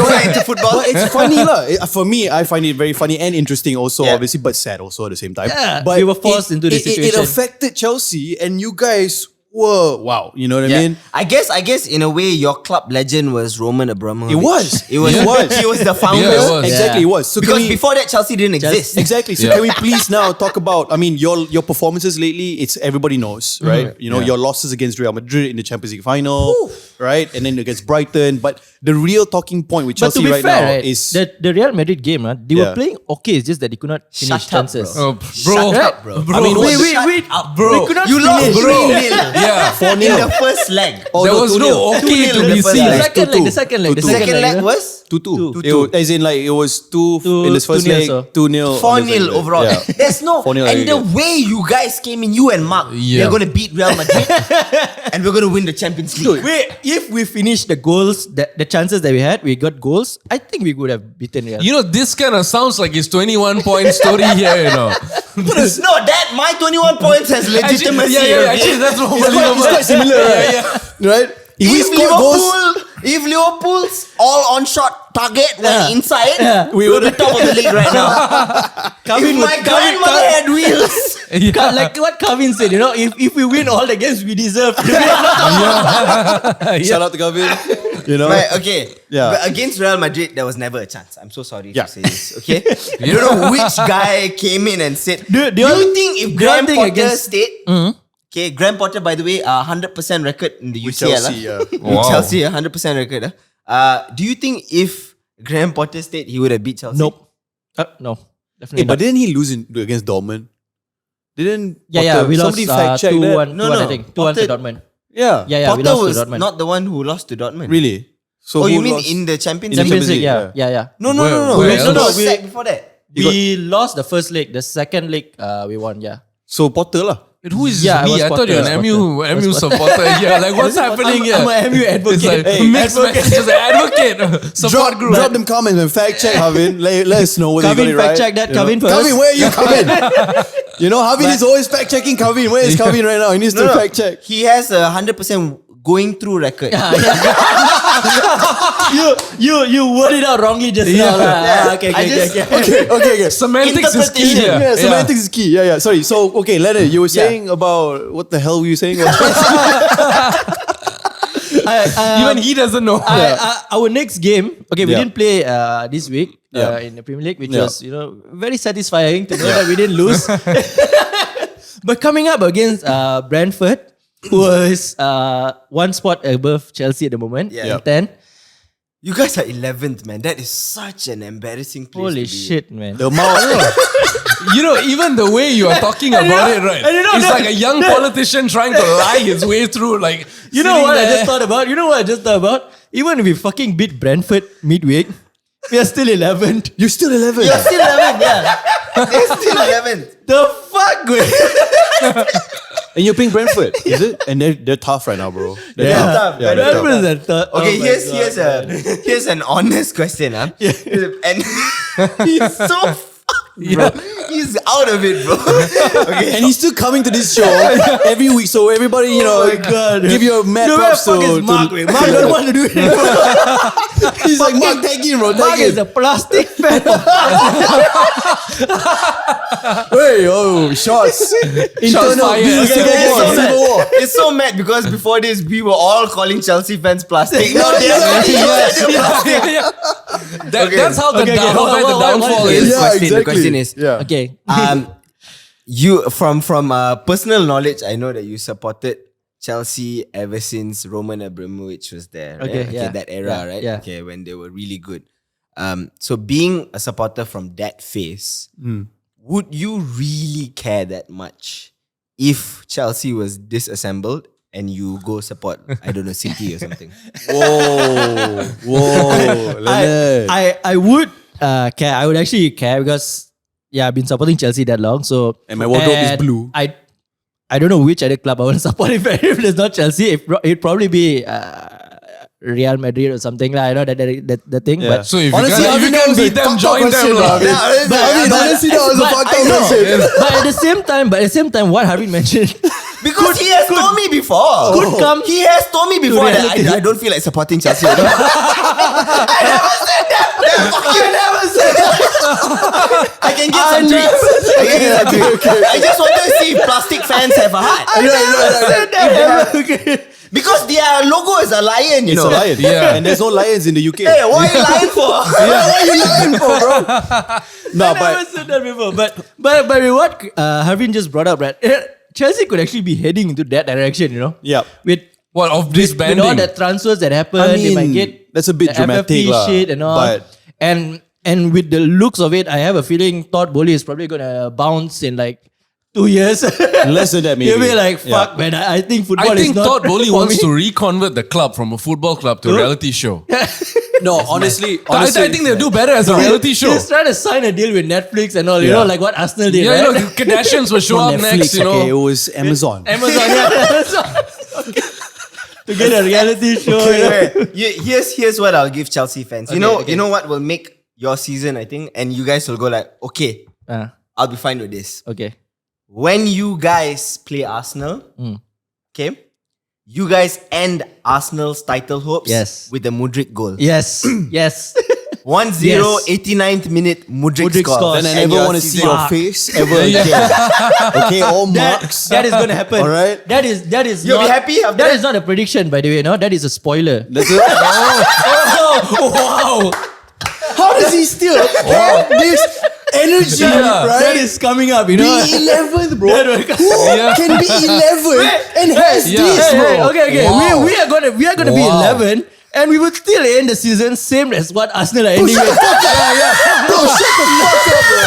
right into football. But it's funny lah. For me, I find it very funny and interesting also, Yeah. obviously, but sad also at the same time. Yeah, but we were forced into this It situation. affected Chelsea and you guys were, wow, you know what I mean? I guess in a way your club legend was Roman Abramovich. It was. It was. It was. He was the founder. Yeah, it was. Exactly, it was. So can Because we- before that Chelsea didn't exist. Exactly. So Yeah. can we please now talk about, I mean, your performances lately, it's everybody knows, right? Your losses against Real Madrid in the Champions League final. right? And then against Brighton. But the real talking point with But to Chelsea be right fair, now right, is the Real Madrid game, they were Yeah. playing okay. It's just that they could not finish Shut up, chances. bro. Bro, Shut up, bro. bro. I mean, Wait, Bro. we could not You lost finish. 3-0. Yeah. In the first leg. Oh, There no, was 2-0. no okay 2-0 to in be the first seen. leg. The second leg. The second leg was 2-2. 2-2. As in like it was 2 in the first 2-0, leg, so. 2-0. 4-0 overall. Yeah. There's no 4-0 and the aggregate. way you guys came in, you and Mark, Yeah. we're gonna beat Real Madrid and we're gonna win the Champions League. Wait, if we finish the goals, the chances that we had, we got goals, I think we would have beaten Real. You know, this kind of sounds like his 21-point story here, you know. No, that my 21 points has legitimacy. Actually, that's what It's quite similar, right? Right? If we If score goals, Liverpool's all on shot target went inside, we we'll would be top of the league right now. If my grandmother had wheels, Like what Kevin said, if we win all the games, we deserve to win. shout out to Gavin. You know? right? Okay, Yeah. But against Real Madrid, there was never a chance. I'm so sorry Yeah. to say this. Okay, you don't know which guy came in and said, The "Do you think if Graham thing Potter against- stayed?" Okay, Graham Potter, by the way, 100% record in the With UCL. Chelsea, yeah. With Wow. Chelsea, 100% record. Do you think if Graham Potter stayed, he would have beat Chelsea? Nope. No. Definitely But not. didn't he lose against Dortmund? Didn't Yeah, Potter- we lost somebody fact check 2-1. that? No, 2-1, I no. think. 2-1 to Potter- Dortmund. Yeah. Yeah, we Potter lost was to Dortmund. not the one who lost to Dortmund. Really? So Oh, who you mean lost? in the Champions In the League? Champions League, League, yeah. No, Where we else? got we- sacked before that. We lost the first leg. The second leg, we won, yeah. So Potter lah. Who is Yeah, I me? was I thought you're an Potter. MU supporter here. Like, what's happening here? I'm a MU advocate. It's like Hey, mixed messages. Advocate. Support group. Drop them comments and fact check Harvin. Let us know whether you got Kevin, it right. fact check that. You know? Kevin first. Kevin, where are you, Kevin? You know, Harvin is always fact checking Kevin. Where is Kevin right now? He needs to fact check. He has a 100% going through record. You word it out wrongly just now. Okay. Okay. Semantics is key Interpretation. here. Yeah, semantics is key. Yeah. Sorry. So, okay, Leonard, you were saying about what the hell were you saying? Even he doesn't know. Our next game, okay, we Yeah. didn't play this week Yeah. in the Premier League, which Yeah. was very satisfying to know that we didn't lose. But coming up against Brentford, who is one spot above Chelsea at the moment, Yeah. in 10. You guys are 11th, man. That is such an embarrassing place Holy to be. shit, man. The amount. You know, even the way you are talking about it, right? and you know It's that- like a young politician trying to lie his way through, like, You know sitting what I there. just thought about? Even if we fucking beat Brentford midweek, we are still 11th. You're still 11. You're still 11th, yeah. They're still 11th. The fuck, man? And you're playing Brentford, is it? And they're tough right now, bro. They're Yeah. tough. Yeah, they're tough. Brentford is at third. Okay, Oh my God. here's an honest question, huh? And he's so bro. He's out of it, bro. Okay. And he's still coming to this show every week. So everybody, Oh my God. give you a mad Where the props fuck is Mark? Mark don't want to do it. He's like, Mark, tag in, bro. Mark Tag is in. a plastic fan. Hey, oh, shots. Internal fired. beef, Okay, civil It's war, so civil mad. war. It's so mad because before this, we were all calling Chelsea fans plastic. No, That's how the downfall is. Yeah, The exactly. question is, Yeah. Okay. you from personal knowledge, I know that you supported Chelsea ever since Roman Abramovich was there. Right? Okay, yeah. That era, Yeah, right? yeah. Okay, when they were really good. So being a supporter from that phase, would you really care that much if Chelsea was disassembled and you go support, I don't know, City or something? Whoa, Leonard. I would care. I would actually care because I've been supporting Chelsea that long. So And my wardrobe is blue. I don't know which other club I want to support if there's not Chelsea. It'd probably be Real Madrid or something like. I know that thing, Yeah. but So if Honestly, you I think can that was beat a them, fucked join up them. question, lah. bro. Honestly, that was a fucked up question. but at the same time, what Harvin mentioned Because he has told me before. could come. He has told me before that reality. I don't feel like supporting Chelsea. I never said that. I never said that. I can get some tweets. I just wanted to see if plastic fans have a heart. Because their logo is a lion, you It's know. a lion. Yeah. And there's no lions in the UK. Hey, what are you lying for? What are you lying for, bro? No, I never said that before. But with what Harvin just brought up, right? Chelsea could actually be heading into that direction, you know. Yeah. With What of this with banding? all the transfers that happen, I they might mean, get that's a bit the dramatic FFP lah, shit and all. but- And with the looks of it, I have a feeling Todd Boehly is probably gonna bounce in like 2 years. Less than that, maybe. He'll be like, Yeah. fuck, man. I think football I think is not Todd Boehly for wants me. to reconvert the club from a football club to a reality show. No, honestly, I think they'll do better as a reality show. He's trying to sign a deal with Netflix and all. You Yeah. know, like what Arsenal did, Yeah, right? you know, the Kardashians will show up Netflix, next, you know. okay, it was Amazon. Amazon, yeah. Amazon. Okay. To get a reality show. you know? Okay, here's what I'll give Chelsea fans. You know what will make your season, I think, and you guys will go like, okay, I'll be fine with this. Okay. When you guys play Arsenal, okay, you guys end Arsenal's title hopes Yes. with the Mudryk goal. Yes. Yes. 1-0, Yes. 89th minute, Mudryk Mudryk scores. scores. Then I And never your want to see season- your face ever again. Okay, all marks. That is going to happen. All right. That is. You'll not, be happy after That that? is not a prediction, by the way. No, that is a spoiler. That's it. Wow. How does he still have this energy, Yeah. right? That is coming up, you Be know. 11th, bro. That will- Who can be 11th and has Yeah. this, bro? Okay. Wow. We are gonna be Wow. 11, and we would still end the season same as what Arsenal are ending with. Bro, shut the fuck up, bro.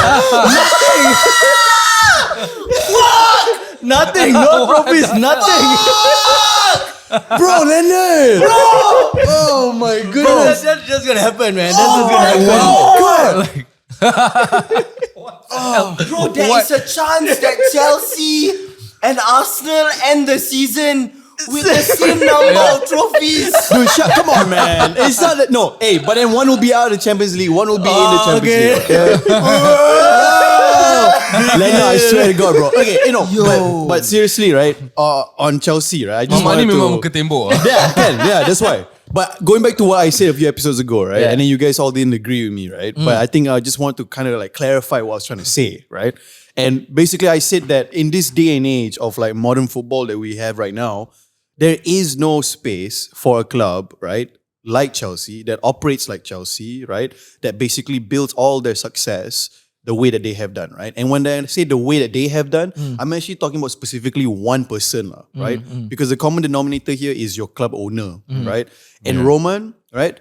Nothing. No trophies. Nothing. Bro, Leonard. Oh my Bro, goodness. that's just gonna happen, man. That's just gonna happen. God. Bro, there is a chance that Chelsea and Arsenal end the season with the same number of trophies. Dude, come on, man. It's not that. No, hey, but then one will be out of the Champions League, one will be in the Champions okay. League. Leonard, I swear to God, bro. Okay, but seriously, right? On Chelsea, right? I just Money wanted memang to. muka tembok. Yeah, that's why. But going back to what I said a few episodes ago, right? Yeah. And then you guys all didn't agree with me, right? But I think I just want to kind of like clarify what I was trying to say, right? And basically I said that in this day and age of like modern football that we have right now, there is no space for a club, right? Like Chelsea, that operates like Chelsea, right? That basically builds all their success the way that they have done, right? And when I say the way that they have done, I'm actually talking about specifically one person, right? Because the common denominator here is your club owner, right? And Roman, right?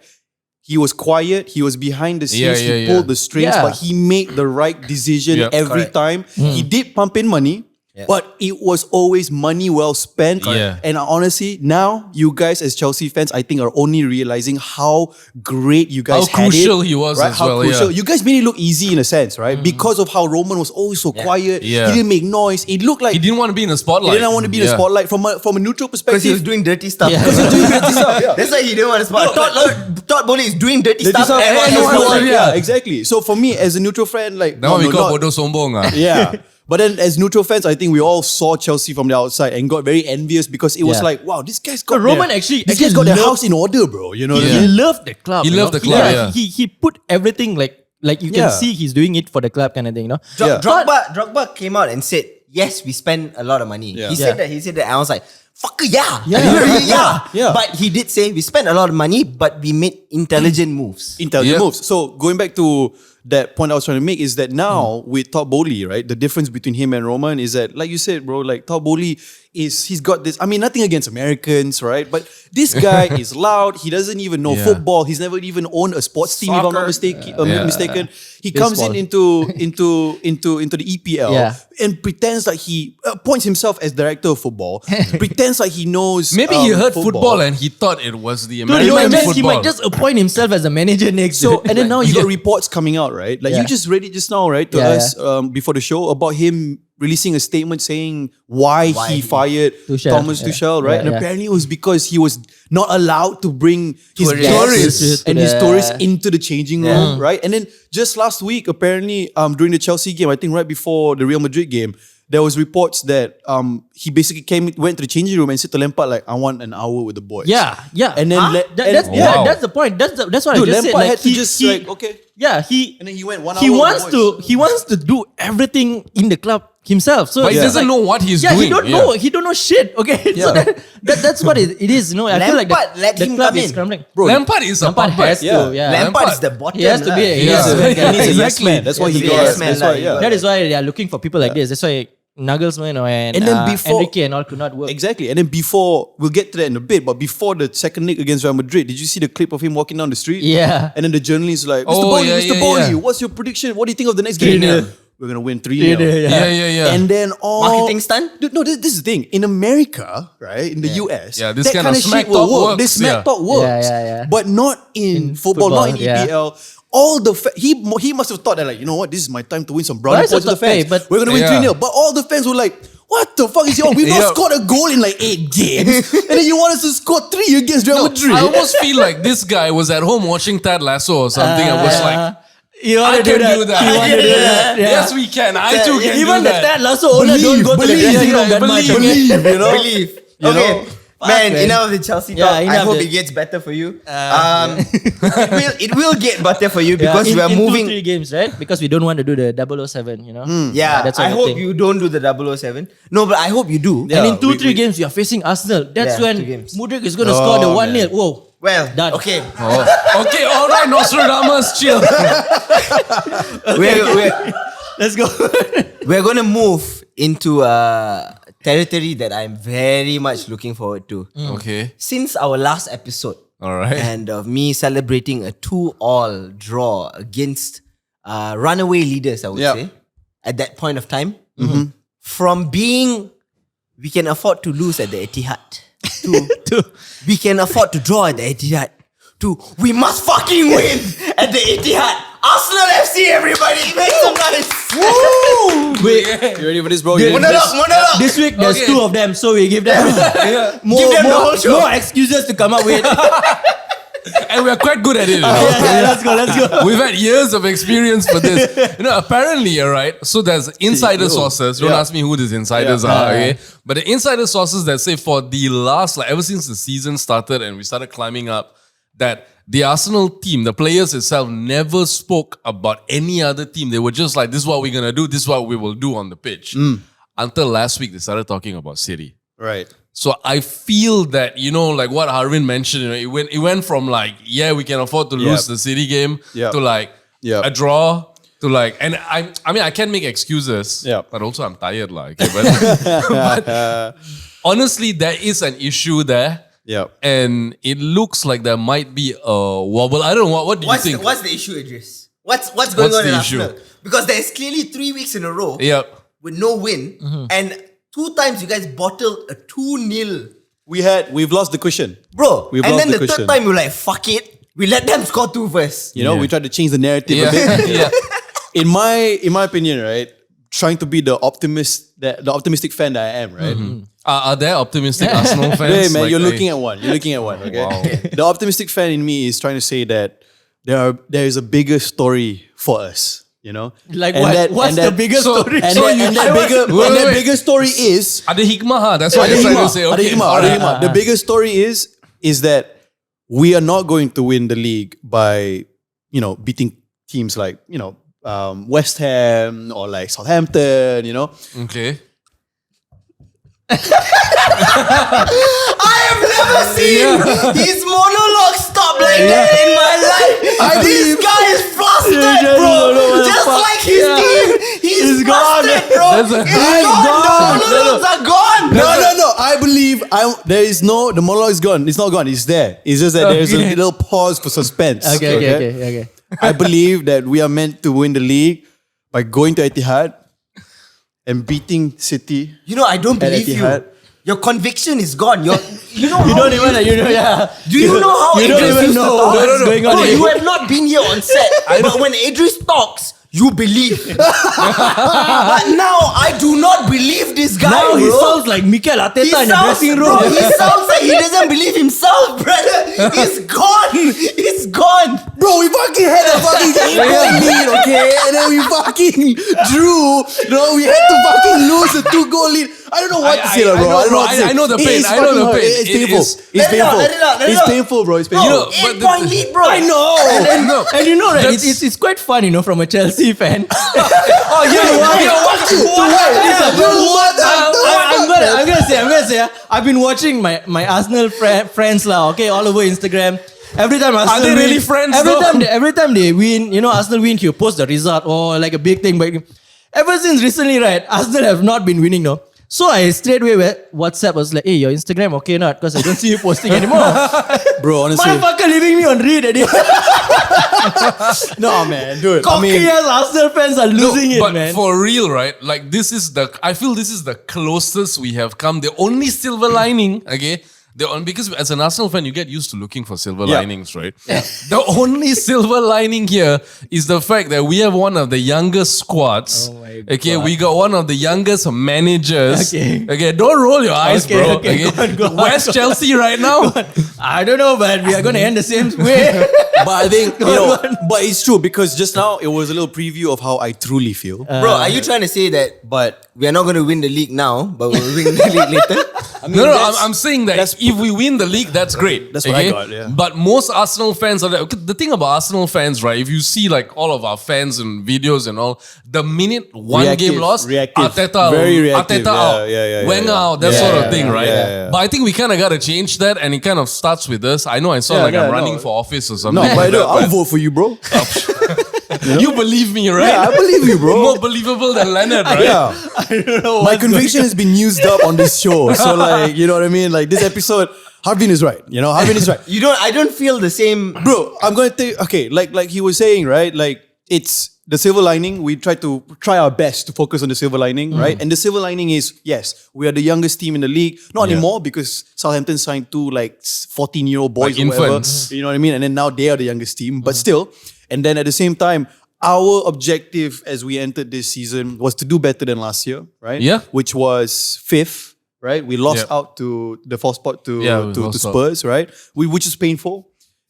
He was quiet, he was behind the scenes, he pulled the strings, Yeah. but he made the right decision Yep. every Correct. time. He did pump in money, but it was always money well spent. Yeah. And honestly, now you guys as Chelsea fans, I think are only realizing how great you guys How had crucial it, he was right? as How well, crucial. yeah. You guys made it look easy in a sense, right? Because of how Roman was always so quiet. Yeah. He didn't make noise. It looked like He didn't want to be in the spotlight. he didn't want to be in the spotlight from a neutral Because he was perspective. doing dirty stuff. Yeah. Because he was doing dirty stuff. That's why he didn't want to spot. Todd Boehly is doing dirty Dirty stuff. stuff, and and everyone everyone- else yeah, exactly. So for me, as a neutral fan, like That one we call not- bodoh sombong. yeah. But then as neutral fans, I think we all saw Chelsea from the outside and got very envious because it was Yeah. like, wow, this guy's got Roman their, actually- this guy's actually got their loved- house in order, bro. You know what I Yeah. mean? He loved the club. He you loved know? the club, yeah. He put everything like you can Yeah. see he's doing it for the club kind of thing, you know. Yeah. Drogba came out and said, yes, we spend a lot of money. Yeah. He said Yeah. that. He said that. I was like, fuck yeah. Yeah. Yeah. But he did say, we spent a lot of money, but we made intelligent moves. Intelligent Yep. moves. So going back to that point I was trying to make is that now with Todd Boehly, right, the difference between him and Roman is that, like you said, bro, like Todd Boehly he's got this. I mean, nothing against Americans, right? But this guy is loud. He doesn't even know Yeah. football. He's never even owned a sports team, if I'm not mistaken. He comes in Baseball. into the EPL Yeah. and pretends like he appoints himself as director of football. Pretends like he knows. Maybe he heard football and he thought it was the Dude, American he football. might just appoint himself as a manager next. So and then now you Yeah. got reports coming out, right? Like Yeah. you just read it just now, right? To Yeah, us before the show about him releasing a statement saying why he fired Tuchel. Thomas Yeah. Tuchel, right? Yeah, And yeah. apparently it was because he was not allowed to bring his Tourists. tourists To and his the- tourists into the changing room, right? And then just last week, apparently, during the Chelsea game, I think right before the Real Madrid game, there was reports that he basically went to the changing room and said to Lampard like, "I want an hour with the boys." Yeah. And then Wow. That's the point. That's what dude, I just said. Lampard Like, had to just like okay. Yeah, he And then he went 1 he hour with wants the to boys. he wants to do everything in the club himself. So But he it's doesn't like- know what he's yeah, doing. he don't know. He don't know shit. Okay, so that's what it is. You know, I feel like Lampard let the him club come is in. scrambling. Bro, Lampard is a Lampard puppet. has to. Yeah, Lampard is the bottom. He has to be. lah. He has to be. He needs a yes Exactly. man. That's why he He has to be a got. yes man, That's why, like, yeah. That is why they are looking for people like this. That's why Nagelsmann and then before- Enrique and all could not work. Exactly. And then before, we'll get to that in a bit, but before the second leg against Real Madrid, did you see the clip of him walking down the street? Yeah. And then the journalist is like, Mr. Oh, Boehly, yeah, Mr. yeah, Boehly, yeah. what's your prediction? What do you think of the next game? 3-0. We're going to win 3-0. Yeah. And then all... Marketing stunt? No, this is the thing. In America, right, in the US, Yeah, this that kind of shit smack will talk work. works, This smack yeah. talk works. Yeah. But not in football, not in football, yeah. EPL. All the he must have thought that, like, you know what, this is my time to win some brownie But points with it's the fans. okay, but- We're going to win Yeah. 3-0. But all the fans were like, what the fuck is he on? We've not Yeah. scored a goal in like 8 games. And then you want us to score 3 against Real Madrid. I almost feel like this guy was at home watching Ted Lasso or something and was like, you want I to can do that. You want to do that. Yeah. Yes, we can. I too can Even do the that. Ted Lasso owner don't go to the dressing room that much. Okay? Believe, you know? Believe. You Okay. know? Man, man. enough of the Chelsea Yeah, talk. I enough hope of it the- gets better for you. It will get better for you because in, we are in moving. 2-3 games, right? Because we don't want to do the 007, you know? Yeah, that's I the hope thing. you don't do the 007. No, but I hope you do. Yeah. And in 2-3 we- games, we are facing Arsenal. That's Yeah, when 2 games. Mudryk is going to score the 1-0. man. Whoa. Well, Done. okay. Okay, all right, Nostradamus, chill. Let's go. We're going to move into territory that I'm very much looking forward to. Okay, Since our last episode all right. and of me celebrating a 2-2 draw against runaway leaders, I would Yeah. say, at that point of time, from being we can afford to lose at the Etihad to we can afford to draw at the Etihad to we must fucking win at the Etihad. Arsenal FC, everybody, make some noise. Wait, You ready for this, bro? Monologue. this week there's Okay. 2 of them, so we give them, more, Give them the more, whole show. more excuses to come up with. And we're quite good at it. You know? Let's go. We've had years of experience for this. You know, apparently, right? So there's insider sources. Don't Yeah. ask me who these insiders are, okay? But the insider sources that say for the last, like ever since the season started and we started climbing up, that the Arsenal team, the players itself, never spoke about any other team. They were just like, this is what we're going to do. This is what we will do on the pitch. Until last week, they started talking about City. Right. So I feel that, you know, like what Harvinth mentioned, you know, it went from like, yeah, we can afford to lose the City game Yep. to like Yep. a draw to like, and I mean, I can make excuses, Yep. but also I'm tired, like, okay, but honestly, there is an issue there. Yeah. And it looks like there might be a wobble. I don't know, what do you think? What's the issue, Idris? What's going What's on in the issue? Arsenal? Because there's clearly 3 weeks in a row Yep. with no win, and 2 times you guys bottled a 2-0. We've lost the cushion. Bro, We've and lost then the the third cushion. time we're like, fuck it. We let them score 2 first. You know, Yeah. we tried to change the narrative a Yeah. bit. Yeah. In my opinion, right, trying to be the optimistic fan that I am, right? Are there optimistic Arsenal fans? Hey man, Like, you're hey. looking at one. You're looking at one. Okay. Wow. The optimistic fan in me is trying to say that there is a bigger story for us. You know, Like And what? that- What's and the that- biggest so- story? And So that, you- and that bigger, Wait, and that wait. bigger story is Ada hikmah, huh? That's what you're trying to say. Okay. Ada hikmah. The bigger story is that we are not going to win the league by, you know, beating teams like, you know, West Ham or like Southampton, you know. Okay. I have never seen his monologue stop like that in my life. This guy is flustered, bro. Just like his team. He's flustered, bro. That's a- It's gone. The monologues are gone. No. I believe the monologue is gone. It's not gone. It's there. It's just that there's a little pause for suspense. Okay. I believe that we are meant to win the league by going to Etihad and beating City. You know, I don't At believe you. Etihad. Your conviction is gone. You You don't even, yeah. Do you know how You don't Idris even used to know talk? what's going on Bro, here. you have not been here on set. But when Idris talks, you believe. But now I do not believe this guy, Now he bro. sounds like Mikel He Arteta in the sounds, dressing bro, room. he sounds like he doesn't believe himself, brother. It's gone. It's gone. Bro, we fucking had a fucking 8-point lead, okay? And then we fucking drew. No, we had to fucking lose a 2-goal lead. I don't know what to say, bro. I don't know what to say. I know the It pain. is I know fucking the hard. pain. It's It painful. is- It's Let it out, painful. let it out, let it It's out. painful, bro. It's Bro, painful. know, but 8-point lead, bro. I know. And you know that it's quite fun, you know, from a Chelsea fan. Oh, I'm gonna say, I'm gonna say, my Arsenal friends lah, okay, all over Instagram. Every time Arsenal they win, really friends every though? time they win, you know, Arsenal win, he'll post the result or like a big thing. But Ever since recently, right, Arsenal have not been winning, no. So I straight away WhatsApp was like, hey, your Instagram okay or not? Because I don't see you posting anymore. Bro, honestly. Motherfucker leaving me on read already. No, man, dude. Cocky ass Arsenal fans are losing it, but man. for real, right? Like I feel this is the closest we have come. The only silver lining, okay? Because as an Arsenal fan, you get used to looking for silver linings, right? The only silver lining here is the fact that we have one of the youngest squads. Oh my Okay, God. we got one of the youngest managers. Okay. Don't roll your eyes, Okay, bro. okay, go on. Where's Chelsea right now? I don't know, but we are going to end the same way. But I think, but it's true because just now it was a little preview of how I truly feel. Bro, are you trying to say that But we are not going to win the league now, but we'll win the league later? I'm saying that if we win the league, that's great. That's what I got, yeah. But most Arsenal fans are like, the thing about Arsenal fans, right? If you see like all of our fans and videos and all, the minute one Reactive, game lost, reactive. Arteta, Very reactive. Arteta out, Yeah, Wenger yeah. out, that Yeah, sort of yeah, thing, right? yeah. But I think we kind of got to change that, and it kind of starts with us. I know I sound Yeah, like I'm yeah, running no. for office or something. no, but like that, I'll vote for you, bro. you believe me, right? Yeah, I believe you, bro. More believable than Leonard, right? Yeah. I don't know My what's conviction has been used up on this show. So like, you know what I mean? Like this episode, Harvin is right. Harvin is right. I don't feel the same. Bro, I'm gonna take like he was saying, right? Like it's the silver lining. We try our best to focus on the silver lining, right? And the silver lining is yes, we are the youngest team in the league. Not anymore because Southampton signed two like 14-year-old boys Like or whatever. infants. You know what I mean? And then now they are the youngest team, but still. And then at the same time, our objective as we entered this season was to do better than last year, right? Yeah. Which was 5th, right? We lost Yeah. out to the 4th spot Yeah, we to lost out. Spurs, right? Which is painful.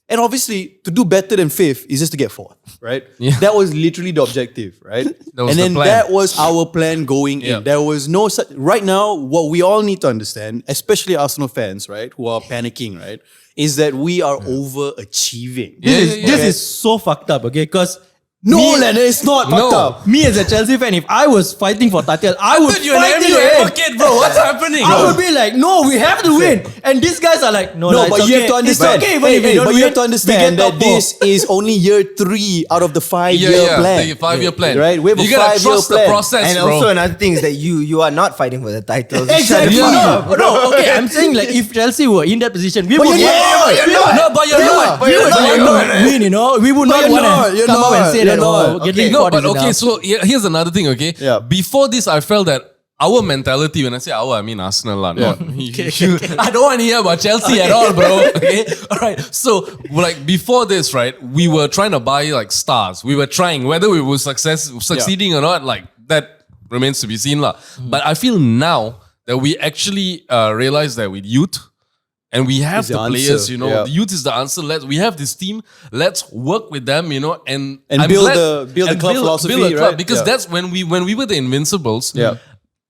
And obviously, to do better than 5th is just to get 4th, right? Yeah. That was literally the objective, right? That was and the then plan. that was our plan going Yeah. in. There was no such. Right now, what we all need to understand, especially Arsenal fans, right, who are panicking, right, is that we are overachieving. This is so fucked up, okay? Because No, Leonard, it's not fucked No. up. me as a Chelsea fan, if I was fighting for title, I would Dude, you're an fight MU to the end. advocate, bro. What's happening? I would be like, no, we have to win. And these guys are like, no, No, it's but okay. you have to understand. It's okay even if we don't but win. you have to we understand get that top four. this is only year 3 out of the 5-year plan. The 5-year plan. Right? We have you a gotta 5-year trust plan. the process, And bro. also another thing is that you are not fighting for the titles. Exactly. Shut Yeah. up. No, okay, I'm saying like if Chelsea were in that position, we would you're not. No, but you're not. we would not win, We would not you're want not, to you're come up and not, say you're that, not. getting No, caught but is okay, enough. so here's another thing, okay? Yeah. Before this, I felt that our mentality, when I say our, I mean Arsenal, not I don't want to hear about Chelsea at all, bro. Okay, all right. So, like before this, right, we were trying to buy like stars. We were trying whether we were succeeding or not. Like that remains to be seen, lah. But I feel now that we actually realize that with youth. And we have Is the the players, answer, The youth is the answer. We have this team. Let's work with them, and I'm build glad- the and club philosophy, build a club, right? because Yeah. that's when we were the Invincibles. Yeah.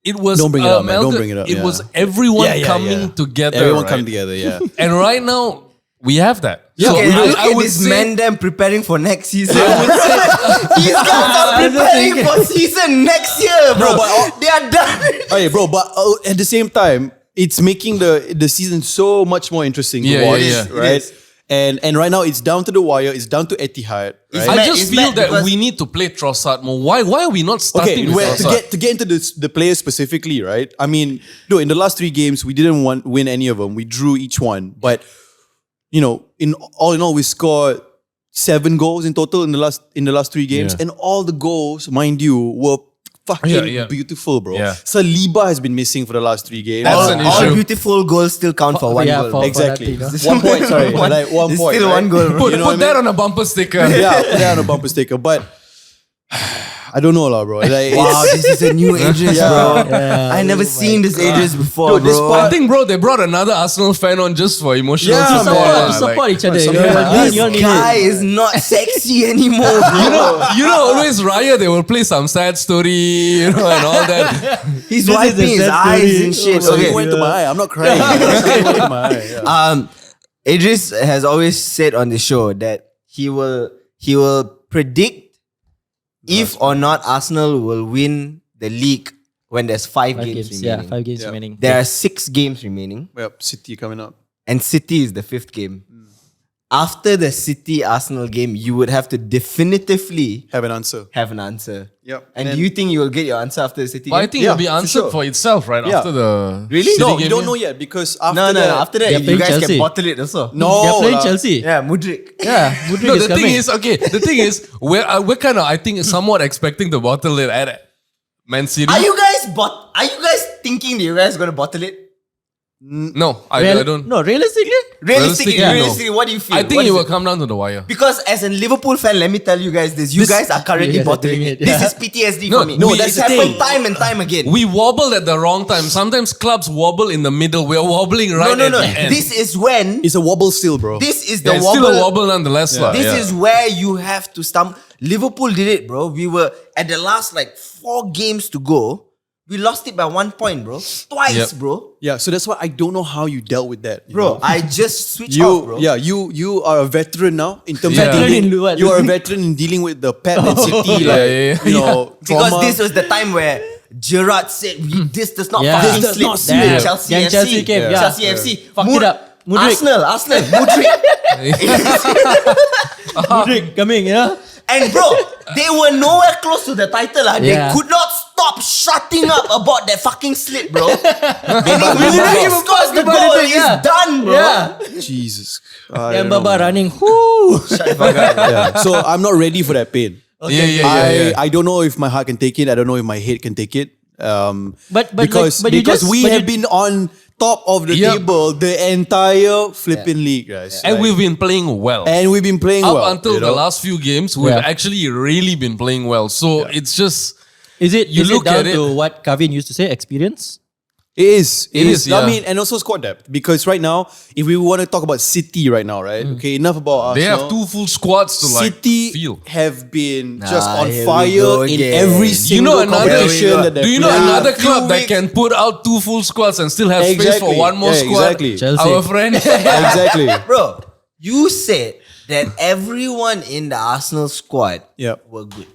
It was Don't bring it up, man. Don't bring it up, It yeah. was everyone Yeah, yeah, coming yeah. together. Everyone right? come together, yeah. And right now we have that. Look So at, I would this say man them preparing for next season. These guys are preparing for season next year, bro. but they are done. Okay, bro, but at the same time, it's making the season so much more interesting to Yeah, yeah, watch, yeah. right? It is. And right now it's down to the wire. It's down to Etihad, right? I mad- just it's feel mad that because- we need to play Trossard more. Why are we not starting Okay, with well, Trossard? to get into the players specifically, right? I mean, no, in the last 3 games, we didn't win any of them. We drew each one, but in all, we scored 7 goals in total in the last 3 games, Yeah. and all the goals, mind you, were fucking Yeah. beautiful, bro. Yeah. Saliba has been missing for the last 3 games. That's an All issue. beautiful goals still count for one yeah, goal. for- Exactly. that, 1 point, sorry. Like 1 It's point. still right? one goal, bro. Put, You know put what I that mean? on a bumper sticker. Yeah, put that on a bumper sticker. But I don't know, lah, bro. Like, Wow, this is a new Ages, Yeah. bro. Yeah. I never seen this Ages before, Dude, this bro. I think, bro, they brought another Arsenal fan on just for emotional Yeah, support. man. lah, To support like- each other. something like that. This You all need guy it. is not sexy anymore, bro. always Raya, they will play some sad story, and all that. He's This is wiping a his sad eyes story. and shit. so Okay. he went to my eye. I'm not crying. He went to my eye. Yeah. Idris has always said on the show that he will predict if or not Arsenal will win the league when there's 5 games remaining. Yeah, 5 games Yeah. remaining. There are 6 games remaining, Yep, City coming up. and City is the 5th game. after the City Arsenal game, you would have to definitively Have an answer. have an answer. Yep. And do you think you will get your answer after the City But I game? think Yeah, it'll be for answered sure. for itself, right? Yeah. After the Really? City No, game, you don't yeah? know yet because after No, that, after that, They're you playing guys Chelsea. can bottle it also. No, They're playing lah. Chelsea. Yeah, Mudrik. Yeah, Mudrik No, is the thing coming. is, okay, the thing is, we're kind of, I think, somewhat expecting to bottle it at Man City. Are you guys thinking that you guys gonna bottle it? No, I don't. No, realistically, Realistically, Realistically, no. what do you feel? I think What it is will come down to the wire. Because as a Liverpool fan, let me tell you guys this. You guys are currently you guys are bottling doing it. it, This yeah. is PTSD No, for me. no, It's that's the happened thing. time and time again. We wobbled at the wrong time. Sometimes clubs wobble in the middle. We're wobbling right no. at the end. This is when. It's a wobble still, bro. This is Yeah, the it's wobble. still a wobble nonetheless. lah, This yeah. is where you have to stump. Liverpool did it, bro. We were at the last 4 games to go. We lost it by 1 point, bro. Twice, Yep. bro. Yeah, so that's why I don't know how you dealt with that. you Bro, know? I just switched off, bro. You are a veteran now in terms Yeah. of dealing. Veteran in what? You are a veteran in dealing with the Pep and City, Yeah. you know, Because trauma. this was the time where Giroud said, this does not Yeah. fucking This does slip. not slip. Yeah. Chelsea Then FC. Chelsea came, yeah. Chelsea FC. Fuck it up. Mudrik. Arsenal, Mudrik. Mudrik coming, yeah. And bro, they were nowhere close to the title. They Yeah. could not stop shutting up about that fucking slip, bro. And if Mudrik didn't even scores the talk about goal, it, it's yeah. done, bro. Yeah. Jesus. And Baba running. Whoo. Yeah. So I'm not ready for that pain. Yeah. I don't know if my heart can take it. I don't know if my head can take it. But because you because just- we but have you- been on top of the Yep. table the entire flipping league, guys. And we've been playing well. And we've been playing Up well until you the know? last few games, we've Yeah. actually really been playing well. So it's just Is it You is look it down at it- to what Kevin used to say, experience? It is. It is, I yeah. mean, and also squad depth. Because right now, if we want to talk about City right now, right? Okay, enough about they Arsenal. have 2 full squads to City feel. have been just Ah, on here we fire go in again. every You single know another- competition that they Do you know play. another few club that weeks- can put out 2 full squads and still have space for Exactly. one more Yeah, squad? exactly. Chelsea. Our friend. Exactly. Bro, you said that everyone in the Arsenal squad Yeah. were good.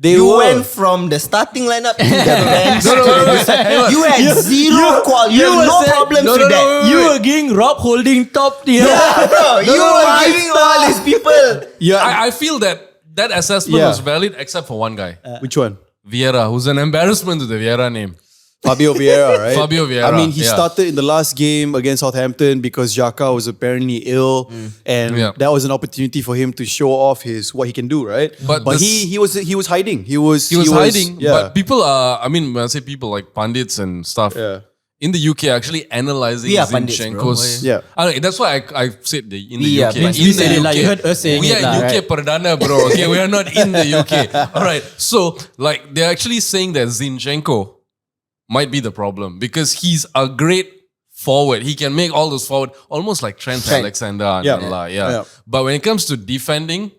They You were. went from the starting lineup to the bench. No, no, to no, the no. decide- You had zero quality. You you had were no saying- problems No, with no, that. no, You were giving Rob holding top tier. Yeah, bro. You were giving all these people. Yeah. I feel that assessment Yeah. was valid except for one guy. Which one? Vieira, who's an embarrassment to the Vieira name. Fabio Vieira, right? Fabio Vieira, I mean, he yeah. started in the last game against Southampton because Xhaka was apparently ill, and Yeah. that was an opportunity for him to show off what he can do, right? But But this- he was hiding. He was hiding, Yeah. but people are, I mean, when I say people like pundits and stuff, Yeah. in the UK are actually analyzing We are pundits, Zinchenko's. bro. Yeah. I don't know, that's why I said in the We are UK. pundits. In You the said it UK. lah, you heard us saying we it are lah, UK right? Perdana, bro. Okay, we are not in the UK. All right. So, like, they're actually saying that Zinchenko might be the problem because he's a great forward. He can make all those forward, almost like Trent. Alexander. Yeah. Yeah. But when it comes to defending,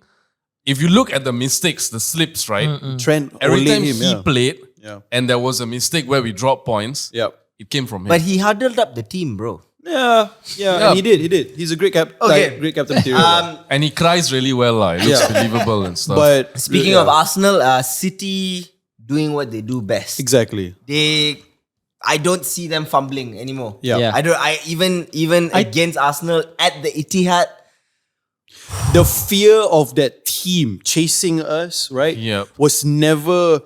if you look at the mistakes, the slips, right? Trent Every Ole time him, he yeah. played Yeah. and there was a mistake where we dropped points, Yeah. it came from him. But he huddled up the team, bro. Yeah, Yeah. and he did. He's a great Okay. great captain material. And he cries really well. It looks Yeah. believable and stuff. but Speaking yeah, of Arsenal, City doing what they do best. exactly. I don't see them fumbling anymore. Yeah. Yeah. I don't. I even against Arsenal at the Etihad. The fear of that team chasing us, right? Yep. Was never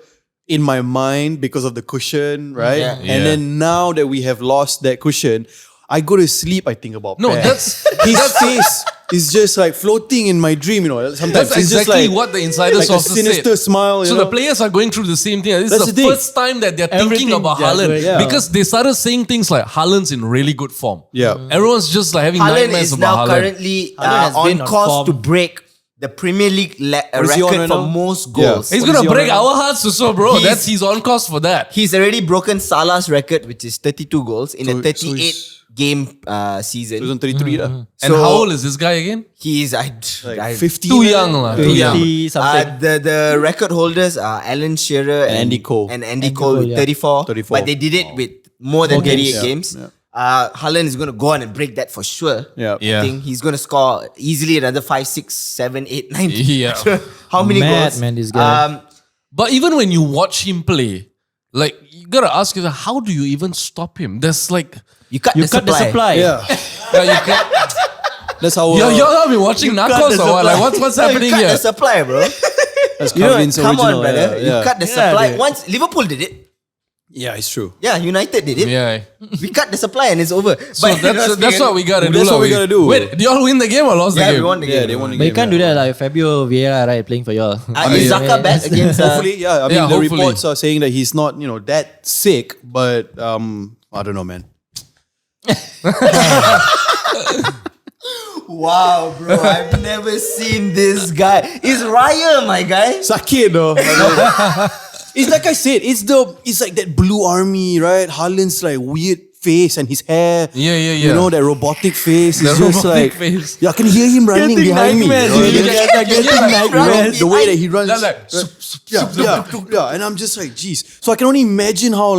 in my mind because of the cushion, right? Yeah. And Yeah. then now that we have lost that cushion, I go to sleep, I think about No, Pep. that's- his face is just like floating in my dream, you know. Sometimes That's it's just exactly like, what the insider like a sources sinister said. smile, you So know? the players are going through the same thing. This That's is the the thing. first time that they're Everything thinking about they're Haaland doing, yeah. because they started saying things like Haaland's in really good form. Yeah. Everyone's just like having Haaland nightmares is about now Haaland. currently Haaland has on been on course form. to break the Premier League What is he on record right for now? most Yeah. goals. He's What is gonna he on break right now? our hearts also, bro. He's- He's on course for that. He's already broken Salah's record, which is 32 goals in a So 38 he's- game season. 2033 lah. And how old is this guy again? He's Like 50. Too young lah. Too young. 50 something. the record holders are Alan Shearer And Andy Cole. and Andy Cole with yeah. 34, 34. but they did it with more than 38 games. games. Yeah. Haaland is going to go on and break that for sure. Yeah. Yeah. I think he's going to score easily another 5, 6, 7, 8, 9. Yeah. How many Mad, goals? man, this guy. But even when you watch him play, like you gotta ask yourself, how do you even stop him? There's like You cut You the cut the supply. supply. Yeah. you can That's how. Y'all have been watching Narcos or what? Like, what's happening you cut here? the supply, bro. That's You know, Calvin's come on, original. brother. You cut the supply. dude. Once Liverpool did it. Yeah, it's true. Yeah, United did it. Yeah. We cut the supply and it's over. So that's what we gotta do. That's what we gotta do. Wait, did y'all win the game or lost Yeah, the we game? won the game. Yeah, they won the But game. you can't do that like Fabio Vieira, right? Playing for y'all. Is Zaka back against... Hopefully, yeah. I mean, Yeah, the hopefully. reports are saying that he's not, that sick. But I don't know, man. Wow, bro. I've never seen this guy. It's Raya, my guy. Sakit though. It's like I said. It's like that blue army, right? Haaland's like weird face and his hair. Yeah. You know that robotic face. The It's just robotic like face. Yeah, I can hear him running behind me. nightmares, You know, dude. the- Getting nightmares. the way that he runs. That's like, Yeah, and I'm just like, geez. So I can only imagine how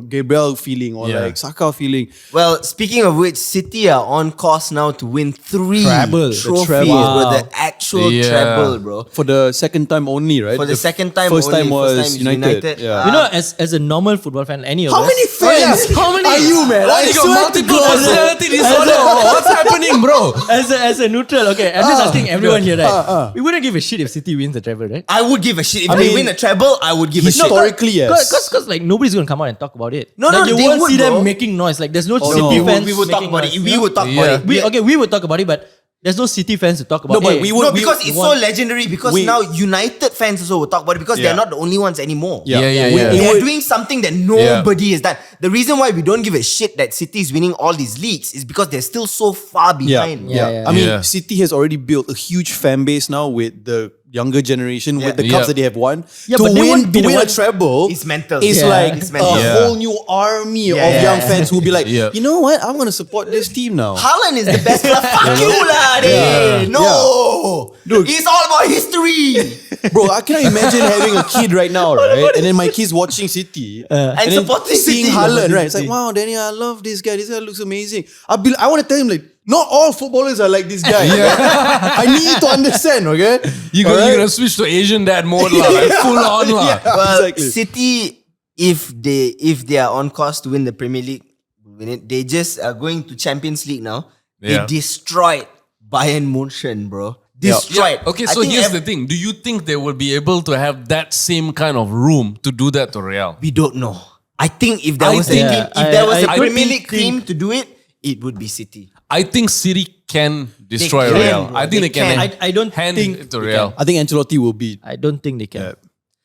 Gabriel feeling or Yeah. like Saka feeling. Well, speaking of which, City are on course now to win 3 Treble. The trophies treble. with the actual Yeah. treble, bro. For the second time only, right? For the second time first only. time was First time is United. Yeah. You know, as a normal football fan, any of How us. many fans How many are you, man? Why I you got swear to multiple God. personality disorder? What's happening, bro? As a neutral, okay, I'm just asking everyone here, right? We wouldn't give a shit if City wins the treble, right? I would give a shit. If I they mean, win a treble, I would give a shit. Historically, yes. Because like nobody's gonna come out and talk about it. No, like, no, you they won't would, see bro. them making noise. Like there's no City no. fans. We would talk making about noise, it. you We know? would talk Yeah. about it. We would talk about it, but there's no City fans to talk about. No, but Hey, we would- No, because it's so want- legendary. Because we- now United fans also will talk about it because Yeah. they're not the only ones anymore. Yeah. They're would- doing something that nobody has done. The reason why we don't give a shit that City is winning all these leagues is because they're still so far behind. Yeah. I mean, Yeah. City has already built a huge fan base now with the younger generation, with the Yeah. cups that they have won. Yeah, to but they win, won't be to the win a one- treble It's mental. It's Yeah. like It's a mental. Yeah. whole new army of Yeah. young fans who'll be like, Yeah. you know what? I'm going to support this team now. Haaland is the best player. Fuck you, lah, dey. No. Dude. It's all about history. Bro, I cannot imagine having a kid right now, right? And then my kid's watching City. And then supporting seeing City. Haaland, right? It's like, wow, Danny, I love this guy. This guy looks amazing. I want to tell him, like, not all footballers are like this guy. I need to understand, okay? You're Alright? gonna switch to Asian dad mode, lah, like full on, lah. Yeah. Well, Exactly. City, if they are on course to win the Premier League, win it. They just are going to Champions League now. Yeah. They destroyed Bayern Munchen, bro. Yeah. Destroyed. Okay, I so think here's the thing. Do you think they will be able to have that same kind of room to do that to Real? We don't know. I think if there I was think- a team, Yeah, if there was a I Premier think- League team to do it, it would be City. I think City can destroy can, Real. bro. I think They they can. can. I don't hand think it to they Real. can. I think Ancelotti will beat. I don't think they can. Yeah.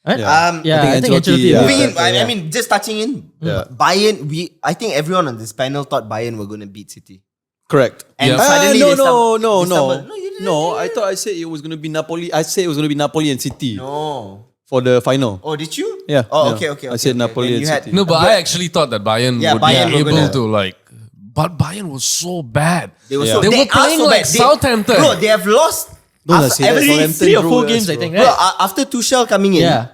Right? Yeah. I think Ancelotti. yeah. Moving in, Yeah. I mean, just touching in, Yeah. Bayern. I think everyone on this panel thought Bayern were going to beat City. Correct. And Yeah. suddenly they No. stumbled. No, you didn't. No, I thought I said it was going to be Napoli. I said it was going to be Napoli and City No. for the final. Oh, did you? Yeah, Oh, yeah. okay. I said Napoli Then and you had- City. No, but I actually thought that Bayern Yeah, would Bayern be were able gonna- to like. But Bayern was so bad. They were, Yeah. so, They were are playing so like bad. Southampton. Bro, they have lost. Don't after say that. every- Southampton, Three or bro, four that's games, I bro. think, Bro, right? after Tuchel coming in, Yeah.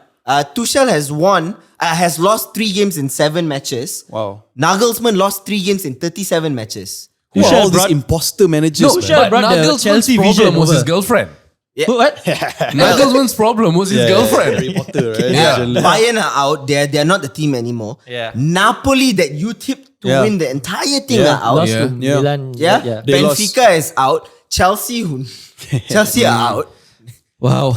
Tuchel has lost 3 games in 7 matches. Wow. Nagelsmann lost 3 games in 37 matches. Who are Tuchel all these brought- imposter managers? No, man? Tuchel But brought the Nagelsmann's Chelsea problem vision was his over. girlfriend. What? Nagelsmann's problem was his Yeah, girlfriend. Harry Potter, right? Yeah. Bayern are out. They're not the team anymore. Yeah. Napoli that you tipped to Yeah. win the entire thing Yeah. are out. Lost Yeah. to Yeah. Milan. Yeah. They lost. Benfica is out. Chelsea are out. Wow.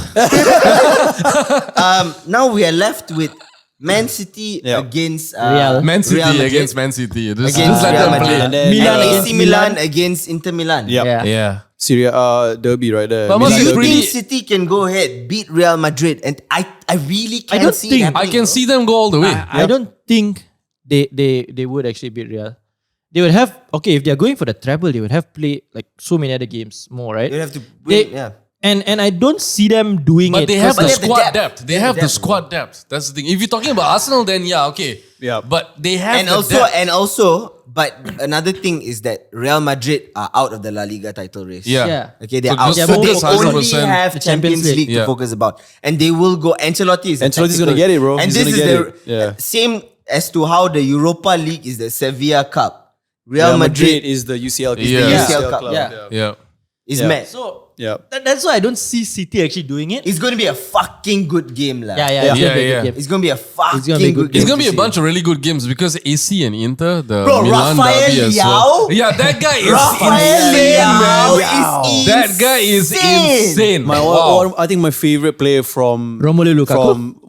Now we are left with Man City Yeah. against Real. Man City Real Madrid. against Man City. Just Against let Real them Madrid. play. And then Milan and AC against Milan Milan. against Inter Milan. Yeah. Yeah. Yeah. Syria derby right there. But must Do be you pretty- think City can go ahead, beat Real Madrid? And I really can't don't see think- it I happening, can bro. see them go all the way. I don't think they would actually beat Real. They would have, okay, if they're going for the treble, they would have played like so many other games more, right? They have to They- win, yeah. And I don't see them doing But it. they have 'cause the they have the squad depth. depth. They They have have the the depth, squad depth. That's the thing. If you're talking about Arsenal, then yeah, okay. Yeah. But they have And the also, depth. but another thing is that Real Madrid are out of the La Liga title race. Yeah. Yeah. Okay, they're So out. just So they focus only 100% have the Champions Champions League League. to Yeah. focus about. And they will go, Ancelotti's gonna get it, bro. And He's this gonna is get the it. Yeah. same as to how the Europa League is the Sevilla Cup. Real Real Madrid Madrid is the UCL. Is Yeah. the UCL UCL Cup. club. Yeah. Yeah. Is Yeah. mad. So Yeah. that's why I don't see City actually doing it. It's going to be a fucking good game, lah. Yeah. It's going to be a fucking gonna be a good good game. It's gonna be to a see. bunch of really good games because AC and Inter, the Bro, Milan Rafael derby as Leao? well. Yeah, that guy is Rafael insane, Leao man. is That guy is insane. I think my favorite player from Romelu Lukaku? from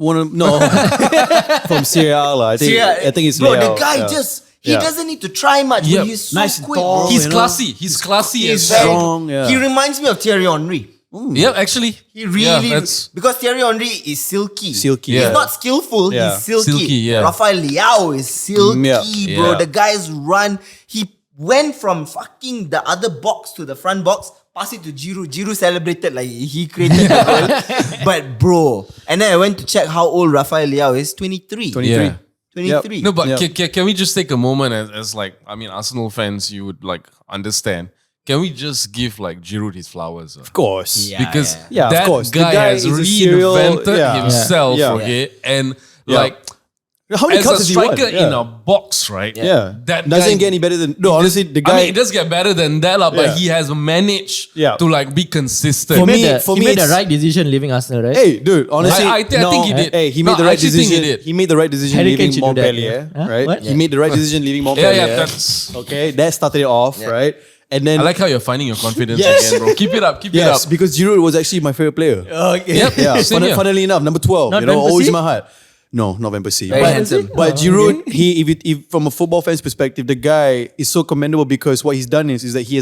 from Serie A. I think it's bro, Leao. the guy Yeah. just he Yeah. doesn't need to try much, Yep. but he's so Nice and quick. tall. Bro. He's you know? classy. He's classy He's as very- well. strong, yeah. He reminds me of Thierry Henry. Yeah, actually. He really that's because Thierry Henry is silky. Silky, He's yeah. not skillful. Yeah. He's silky. Silky, yeah. Rafael Leao is silky, Yeah. bro. Yeah. The guy's run. He went from fucking the other box to the front box. Pass it to Giroud. Giroud celebrated like he created the goal. But bro, and then I went to check how old Rafael Leao is. 23. 23. Yeah. 23. No, but Yeah. can we just take a moment as like, I mean, Arsenal fans, you would like understand. Can we just give like Giroud his flowers? Of course. Yeah. Because Yeah, of that course. The guy, guy has is a serial- reinvented yeah. himself, Yeah. okay? And Yeah. like, How many as cups a has he won? striker Yeah. in a box, right? Yeah. That doesn't guy- get any better than honestly the guy I mean, it does get better than that, lah, but Yeah. he has managed Yeah. to like be consistent. For He me- made the it's- right decision leaving Arsenal, right? Hey, dude, honestly, I think he did. Hey, he No, made the I right actually think he decision. did. He made the right decision Harry Kane leaving should do that, Montpellier, yeah. Huh? right? What? He made the right decision leaving Montpellier. yeah, that's. Okay, that started it off, right? And then I like how you're finding your confidence Yes. again, bro. Keep it up, keep it yes, up. because Giroud was actually my favorite player. Okay. Yep. Yeah, Same here. funnily enough, number 12. Not you know, Van always Persie? in my heart. No, not Van Persie. Very handsome. But Giroud, if from a football fan's perspective, the guy is so commendable because what he's done is that he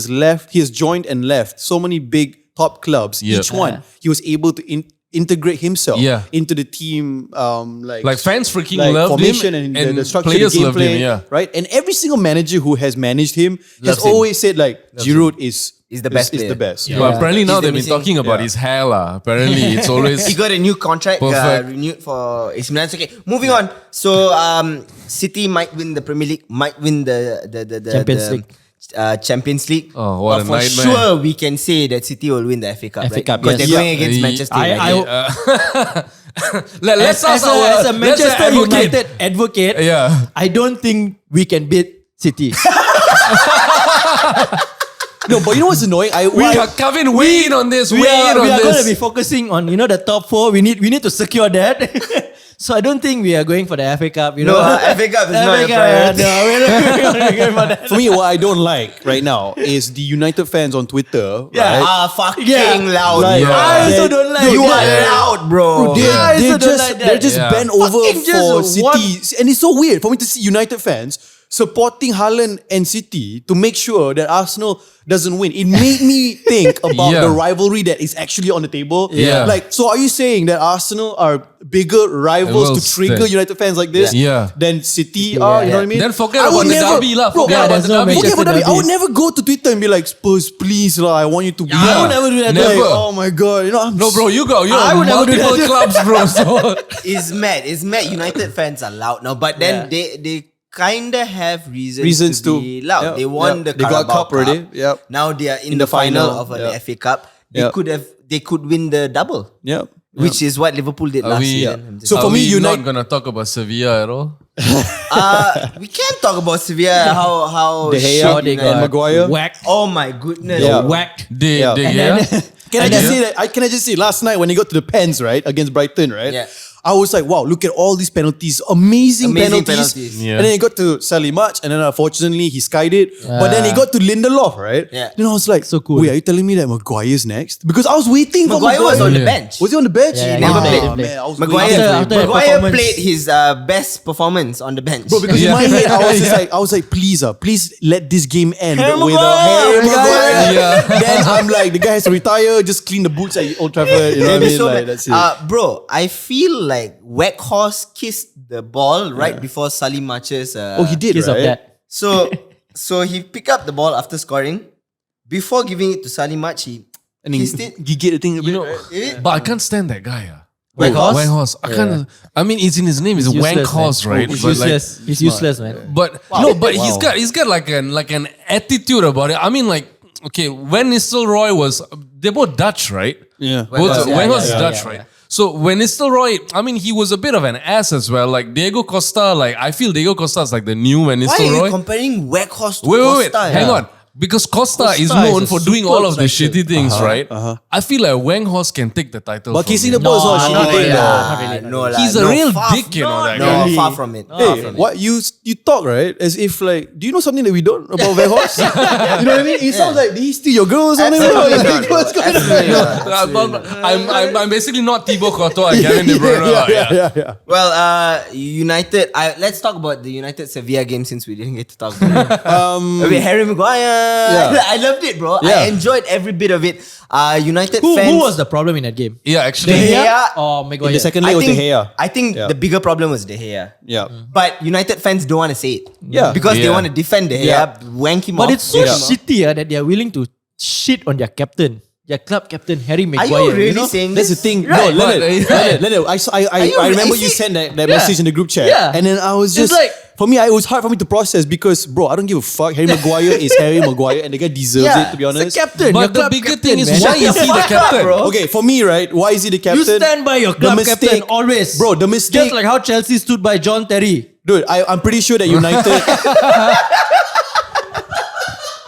has joined and left so many big top clubs. Yep. Each one, he was able to integrate himself Yeah. into the team. Like fans freaking like loved formation him, and the structure, players the loved gameplay, him. Yeah. right. And every single manager who has managed him has Loves him. always said like Giroud is the best Is player. the best. But apparently now He's the they've been missing- talking about yeah. his hair, lah. Apparently it's always. He got a new contract Perfect. renewed for AC Milan. Okay, moving on. So City might win the Premier League, might win the Champions League. Champions League. Oh, what but a for nightmare. sure we can say that City will win the FA Cup, FA right? Cup, Because yes. they're going Yeah. against I- Manchester I- United. Let's As a Manchester United advocate, Yeah. I don't think we can beat City. No, but you know what's annoying? Kevin, weigh in on this. we Weigh are in on going to this. be focusing on the top four. We need to secure that. So I don't think we are going for the FA Cup. You No, know, FA Cup is not a FA Cup, priority. no, we're not going for that. For me, what I don't like right now is the United fans on Twitter. Yeah. right? Fucking Yeah. loud. Like, bro. I also don't like You that. are loud, bro. Dude, I also don't like that. They're just Yeah. bent over Fucking for just City. And it's so weird for me to see United fans supporting Haaland and City to make sure that Arsenal doesn't win. It made me think about Yeah. the rivalry that is actually on the table. Yeah. Like, so are you saying that Arsenal are bigger rivals to Rivals trigger than- United fans like this Yeah. than City are? You know what I mean? Then forget I about would the derby lah. Bro, Forget Yeah, about there's the no derby. Manchester Forget about that. I derby. would never go to Twitter and be like, Spurs, please, I want you to win. I would never do that. Never. Like, oh my god, you know, I'm No, bro, you I have would never do multiple that. clubs, bro. So It's mad. It's mad. United fans are loud now, but then they kinda have reasons to be loud. Yeah, They won yeah. the They got Carabao cup already. Yep. Now they are in In the the final final. of an Yeah. FA Cup. Yeah. They could win the double, Yeah. which is what Liverpool did are last we? season. So are for me, we United- not gonna talk about Sevilla at all. We can't talk about Sevilla. How De Gea shit How they United- got Maguire. whacked. Oh my goodness. Yeah. Whacked. Yeah. De And Gea? then, Can I just say that? Can I just say last night when he got to the pens right against Brighton, right? Yeah. I was like, wow, look at all these penalties, amazing penalties. Yeah. And then he got to Sally March, and then unfortunately he skied it. But then he got to Lindelof, right? Yeah. Then I was like, So cool. Wait, are you telling me that Maguire's next? Because I was waiting for Maguire was on the Yeah. bench. Was he on the bench? Yeah, He never played. Man, I was Maguire, waiting for him. After that Maguire performance- played his best performance on the bench. Bro, because in Yeah. my head, I was just Yeah. like, please let this game end Harry with a Maguire! Harry Maguire. Yeah. Then I'm like, the guy has to retire, just clean the boots at Old Trafford. You know what I Maybe mean? so Like, bad. that's it. Bro, I feel like Weghorst kissed the ball right before Salim Marches. Oh, he did, Kiss right? of that. So he picked up the ball after scoring. Before giving it to Salim March, he And he, kissed it. he get the thing. You know, Eh? but I can't stand that guy. Weghorst? Weghorst. I can't. I mean, it's in his name. It's Useless, Weghorst, man. right? He's But like- useless. He's useless, man. But no, but he's got like an attitude about it. I mean, like, okay, when Nistelrooy was, they're both Dutch, right? Yeah. Both, Yeah, Weghorst is yeah, Dutch, yeah, right? yeah. So when Nistelrooy, I mean, he was a bit of an ass as well. Like Diego Costa, like I feel Diego Costa is like the new Van Why are you Nistelrooy. comparing Weghorst to Wait, Costa? hang on. Because Costa is Costa known is a for doing all of the super shitty things, right? I feel like Weghorst can take the title. But from kissing him. the ball is not a not shitty really, thing, though. not really. No, lah, He's a no, real far- dick, you know that No, guy. really. far from it. Hey, what you talk, right? As if like, do you know something that we don't about Weghorst? You know what I mean? It sounds like, did he steal your girl or something? Absolutely not, Like, what's bro. going on? Absolutely not. I'm basically not Thibaut Courtois and Kevin De Bruyne. Yeah. Well, United. Let's talk about the United Sevilla game since we didn't get to talk about it. Okay, Harry Maguire. I loved it, bro. Yeah. I enjoyed every bit of it. United Who fans. was the problem in that game? Yeah, actually. De Gea? Oh, Maguire. In the second leg was De Gea. I think Yeah. the bigger problem was De Gea. Yeah. But United fans don't want to say it. Yeah. Because they Yeah. want to defend De Gea, Yeah. wank him But off. it's so wank him off. shitty that they are willing to shit on their captain, their club captain, Harry Are Maguire. you really know? saying That's the this? thing. Right. No, But- Leonard, I remember you sent that message in the group chat. Yeah. And then I was It's just, like- for me, it was hard for me to process because, bro, I don't give a fuck. Harry Maguire is Harry Maguire and the guy deserves Yeah, it, to be It's honest. the captain. your But the club bigger captain, thing is, man. why Shut is the he the fuck up, captain? bro? Okay, for me, right, why is he the captain? You stand by your club captain always. Bro, the mistake. Just like how Chelsea stood by John Terry. Dude, I'm pretty sure that United...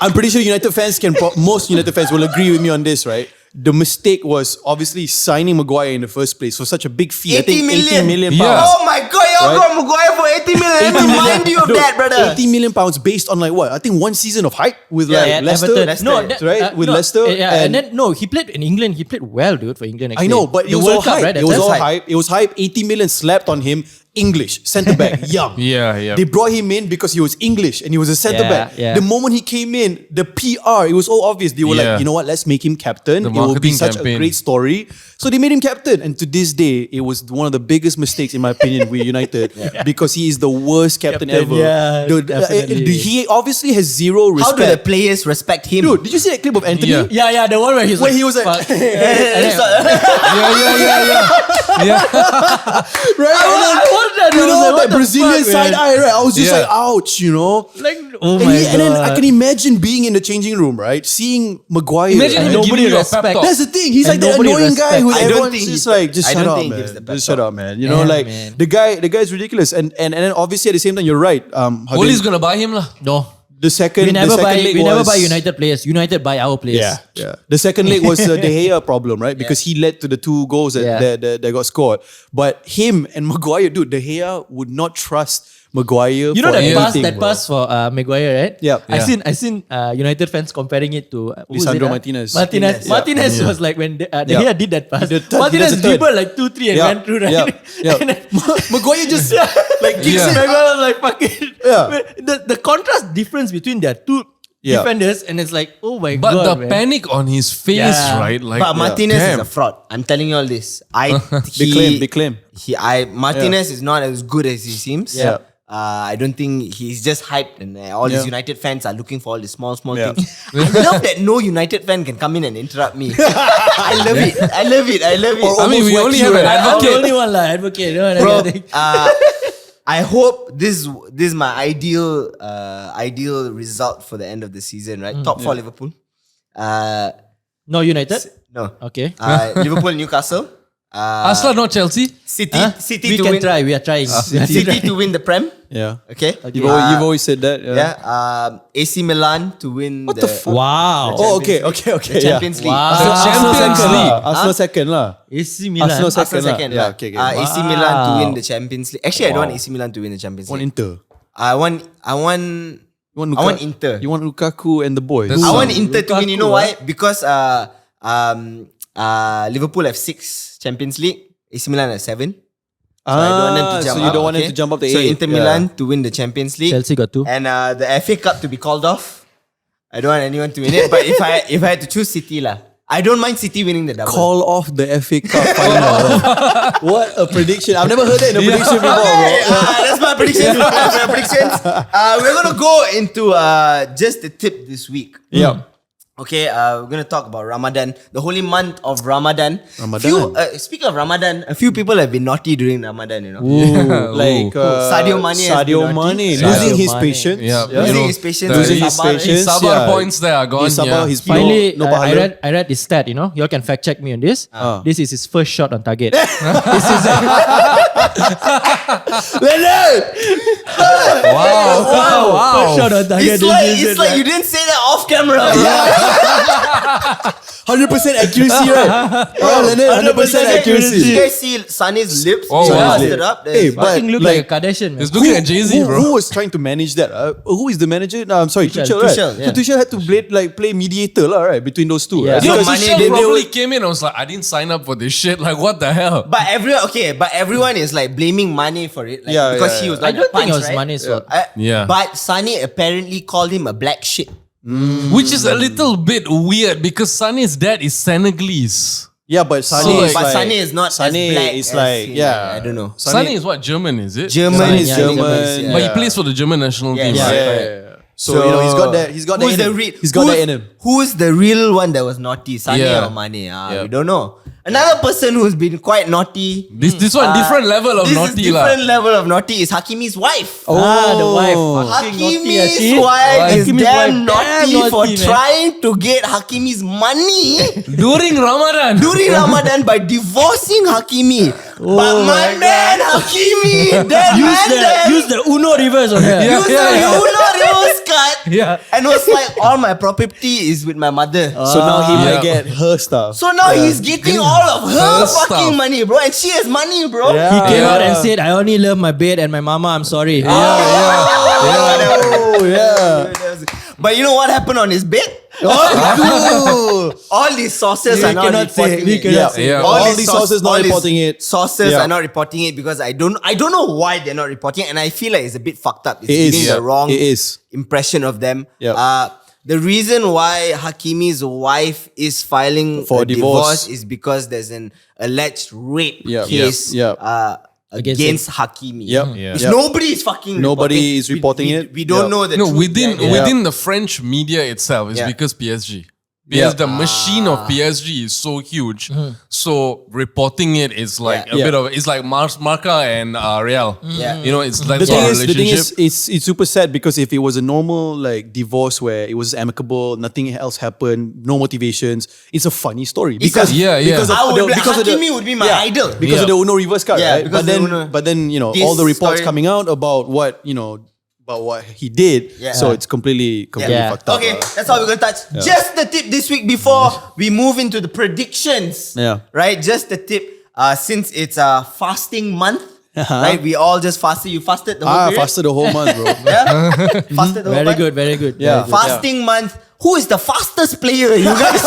I'm pretty sure United fans most United fans will agree with me on this, right? The mistake was obviously signing Maguire in the first place for such a big fee. 80 80 million Yeah. pounds. Oh my god, y'all Right? got Maguire for 80 million. Let me remind you of Dude, that, brother. 80 million pounds based on like what? I think one season of hype with like Leicester. Everton. No, that, right? With Leicester. Yeah, and then no, he played in England. He played well, dude, for England. I Actually. know, but it The was World all Cup, hype. right? It was That's all hype. hype. It was hype. 80 million slapped on him. English, centre back, young. Yeah. They brought him in because he was English and he was a centre Yeah, back. yeah. The moment he came in, the PR, it was all obvious. They were Yeah. like, you know what, let's make him captain. The It will be marketing such campaign. a great story. So they made him captain. And to this day, it was one of the biggest mistakes, in my opinion, with United because he is the worst captain ever. yeah, definitely. He obviously has zero How respect. do the players respect him? Dude, did you see that clip of Anthony? Yeah. Yeah, the one where he's Where like, he was like, fuck. Yeah. right? And then, I watched that. you I was know, like, what that the Brazilian fuck, side man? eye, right? I was just Yeah. like, ouch, you know? Like, oh And, my he- god. and then I can imagine being in the changing room, right? Seeing Maguire. Imagine and him nobody giving you a respect. pep talk. that's the thing. He's And like that nobody annoying guy who respect. I don't everyone's think just he- like, just I shut don't up, think he man. gives the pep Just shut talk. up, man. You know, Yeah, like man. the guy's ridiculous. And then obviously at the same time, you're right. Oli's gonna buy him lah. No. the second We never the buy. second leg We never was- buy United players. United buy our players. Yeah. The second leg was De Gea problem, right? Because he led to the 2 goals that, Yeah. that got scored. But him and Maguire, dude, De Gea would not trust Maguire. You know for that anything, pass bro. for Maguire, right? Yeah. I seen United fans comparing it to who was Lisandro it, Martinez. Martinez. Yeah. Martinez Yeah. was like when De Yeah. Gea did that pass. He did Martinez that's the third. dribbled like 2-3 and Yeah. went through, right? Yeah. And then Maguire just like kicks Yeah. it. Maguire was like fucking. Yeah. The contrast difference between their two Yeah. defenders, and it's like, oh my But god, the man. panic on his face, Yeah. right? Like, But Martinez damn. is a fraud. I'm telling you all this. They claim. Martinez is not as good as he seems. Yeah. I don't think he's just hyped, and all these Yeah. United fans are looking for all the small Yeah. things. I love that no United fan can come in and interrupt me. I love it. I love it. I love it. I mean, we only have an I'm the advocate. only one lah, advocate. You know, Bro, I think. I hope this is my ideal result for the end of the season, right? Top 4 Liverpool. No United. No. Okay. Liverpool, Newcastle. Arsenal, not Chelsea. City, Huh? City we to can win. try. We are trying. City to win the Prem. Yeah. Okay. You've always said that. Yeah. AC Milan to win What the fuck? Wow. Oh, okay. The Champions League. Wow. The Champions second League. lah. Arsenal second lah. AC Milan. Arsenal Arsenal second lah. second. Yeah, lah. okay. AC Milan to win Wow. the Champions League. Actually, I don't want AC Milan to win the Champions Want League. Inter. I want You want I want Inter. You want Lukaku and the boys. That's I so- want Inter to win. You know Lukaku, why? Because Liverpool have 6 Champions League. AC Milan have 7. So I don't want them to jump so you up, don't want them okay? to jump up the So 8. Inter Milan to win the Champions League. Chelsea got 2. And the FA Cup to be called off. I don't want anyone to win it. But if I had to choose City lah, I don't mind City winning the double. Call off the FA Cup final. What a prediction. I've never heard that in a prediction before, Okay, bro. that's my predictions. That's my predictions. We're gonna go into just the tip this week. Yeah. Okay, we're gonna talk about Ramadan, the holy month of Ramadan. Ramadan. Speaking of Ramadan, a few people have been naughty during Ramadan. You know, Like Sadio Mane has Sadio been naughty. Mane losing Sadio his Mane. patience. Yeah. losing his patience, losing his Sabar. patience. Sabar Yeah. points there are gone. His Sabar, his Finally, no I pahala. read this stat. You know, you all can fact check me on this. This is his first shot on target. Leonard! Wow. First shot on target. It's like you didn't say that off camera. 100% accuracy, right? Well, 100% accuracy. You guys see Sané's lips? Oh, He wow. busted up. Hey, but Fucking look like a Kardashian, man. It's looking at Jay-Z, bro. Who was trying to manage that? Who is the manager? No, I'm sorry, Tuchel. Tuchel, right? Tuchel, yeah. So Tuchel had to play mediator, right, between those two. Yeah. Right? You know, Because Tuchel they probably were- came in. I was like, I didn't sign up for this shit. Like, what the hell? But everyone is like blaming Mane for it. Like, Yeah, because yeah, he yeah. was I like don't think it punch, was right? Mane's fault. Yeah. But Sané apparently called him a black shit. Which is a little bit weird because Sané's dad is Senegalese. Yeah, but Sané So, is but like... Sané is not Sané as black is as like, him. yeah. I don't know. Sané is what? German, is it? German is yeah, German. yeah. But he plays for the German national Yeah, team, yeah, right? yeah. So, you know, he's got that who's in the him. real? He's got that in him. Who's the real one that was naughty? Sané Yeah. or Mane? Yeah. We don't know. Another person who's been quite naughty. This one, different level of This naughty is lah. different level of naughty is Hakimi's wife. The wife. Fucking naughty as Hakimi's shit. wife is Hakimi's damn wife, naughty damn for naughty, man. trying to get Hakimi's money During Ramadan. during Ramadan by divorcing Hakimi. But my man Hakimi, that man Use the Uno reverse on her. use the Uno reverse cut Yeah. and was like, all my property is with my mother. So now he Yeah. might get her stuff. So now he's getting all of her Her fucking stuff. money, bro. And she has money, bro. Yeah. He came out Yeah. and said, I only love my bed and my mama, I'm sorry. Oh, yeah. But you know what happened on his bed? All these sources We are not cannot say, reporting we it. cannot say. Yeah. All these sources not reporting it. Sources Yeah. are not reporting it because I don't know why they're not reporting it, and I feel like it's a bit fucked up. It's It is. giving Yeah. the wrong It is. impression of them. Yeah. The reason why Hakimi's wife is filing For a divorce. divorce is because there's an alleged rape Yeah. case Yeah. against Hakimi. Yep. Yeah. It's Yep. nobody is fucking Nobody reporting. is reporting we, it. We don't Yeah. know the No, truth. within within the French media itself, it's Yeah. because PSG. Yeah. Because the machine of PSG is so huge. So reporting it is like Yeah. a Yeah. bit of it's like Marca and Real. Yeah. You know, it's like The sort thing of is, relationship. it's super sad because if it was a normal like divorce where it was amicable, nothing else happened, no motivations, it's a funny story. Because Yeah, yeah. because of I would the, be- because of the- Hakimi would be my idol. because of the Uno reverse card, Yeah, right? because But of the Uno- then you know This all the reports story- coming out about what about what he did. Yeah. So it's completely Yeah. fucked up. Okay, that's all we're gonna touch. Just the tip this week before we move into the predictions. Yeah. Right? Just the tip. Since it's a fasting month, right? We all just fasted. You fasted the whole period? Fasted the whole month, bro. Yeah? Fasted the whole Very month? good, very good. Yeah. Very good. Fasting month. Who is the fastest player, you guys?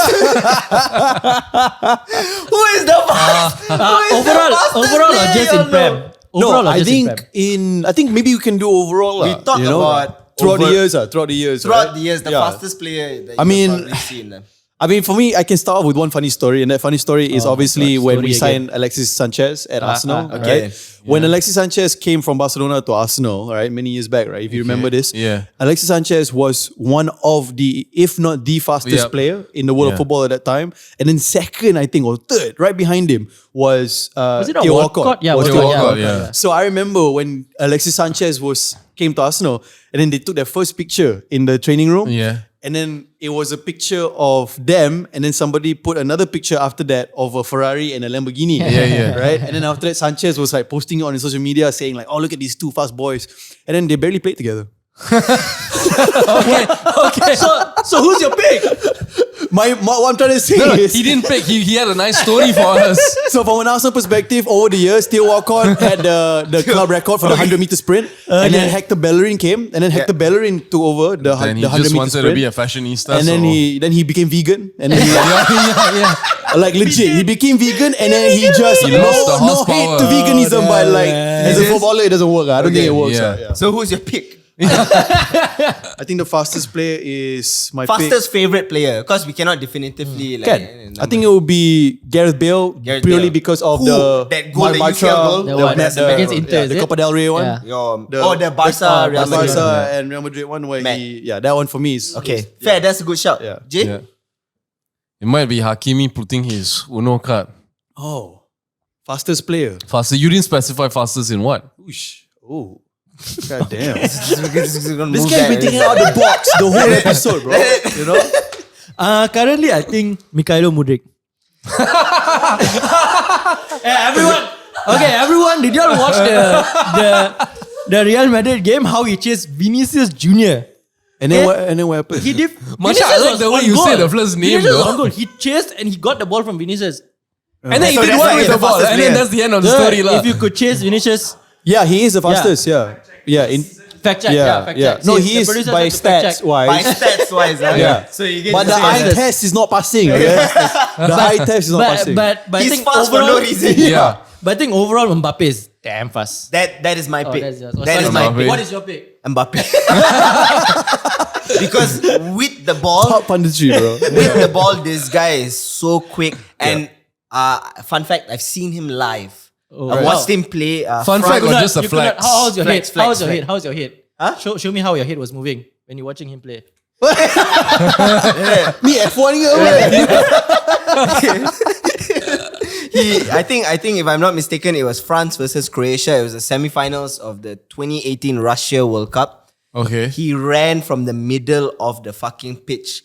Who is the fastest? Overall or just in Prem? Overall No, or I just in Prem? think maybe we can do overall. We talk about throughout the over- years. Throughout the years. Throughout right? the years, the Yeah. fastest player that I mean- you've probably seen. I mean, for me, I can start off with one funny story, and that funny story is obviously God, when story we again. signed Alexis Sanchez at Arsenal. okay. Right? When Alexis Sanchez came from Barcelona to Arsenal, right, many years back, right? If you remember this, Yeah. Alexis Sanchez was one of the, if not the fastest Yep. player in the world of Yeah. football at that time, and then second, I think, or third, right behind him was it not Theo Walcott? Yeah, Was Walcott, Theo yeah, Walcott. Walcott, yeah. So I remember when Alexis Sanchez came to Arsenal, and then they took their first picture in the training room. Yeah. And then it was a picture of them, and then somebody put another picture after that of a Ferrari and a Lamborghini. Yeah. Right? And then after that, Sanchez was like posting it on his social media saying like, oh, look at these two fast boys. And then they barely played together. Okay. So who's your pick? What I'm trying to say No, is, he didn't pick. He had a nice story for us. so from an Arsenal perspective, over the years, Theo Walcott had the club record for the 100-meter sprint. And then Hector Bellerin came, and then Hector Bellerin took over the And he 100-meter just wanted sprint. to be a fashionista. and then so. he became vegan, and then yeah. like legit, he became vegan, and then he just He lost the no hate horsepower. to veganism, but like as a Yes. footballer, it doesn't work. I don't think it works. yeah. So who's your pick? I think the fastest player is my Fastest favorite player? Because we cannot definitively like. pick. I think it would be Gareth Bale, Gareth purely Bale. because of Who? the That goal, the UCL goal? The one, against Inter, is the it? Copa del Rey one. Yeah. The Barca, Real Madrid. Barca and Real Madrid one where Matt. that one for me is Okay, fair. That's a good shout. Yeah. Jay? Yeah. It might be Hakimi putting his Uno card. Oh, fastest player. Faster. You didn't specify fastest in what? Oosh. Oh, god damn. This This guy's been thinking out the box the whole episode, bro. You know? Currently, I think Mikhailo Mudryk. Hey, everyone. Okay, everyone. Did y'all watch the Real Madrid game, how he chased Vinicius Junior. And then what happened? He did. Masha, I like the way you say the first name, Vinicius was though. on goal. He chased and he got the ball from Vinicius. And then he So did that's what why with he's the the ball. fastest And then player. that's the end of the story. lah. If you could chase Vinicius, Yeah, he is the fastest. Yeah. fact check. Yeah, Fact yeah. check. No, See, he the is producers by have to fact stats check. By wise. stats wise, Yeah. So you get But to the say eye that. test is not passing. Okay? The eye test is not passing. But I He's think fast for overall, no reason. Yeah. But I think overall Mbappe is damn fast. That is my Oh, pick. that's yours. Oh, That sorry, is my Mbappe. pick. What is your pick? Mbappe. Because with the ball, Top punditry, bro. with the ball, this guy is so quick. And fun fact, I've seen him live. Oh, I right. watched him play. Fun fact or just a You could not- flex? How's your Flex, head? flex, How's your flex. head? How's your head? Huh? Show me how your head was moving when you're watching him play. Me F1 I think if I'm not mistaken, it was France versus Croatia. It was the semi-finals of the 2018 Russia World Cup. Okay. He ran from the middle of the fucking pitch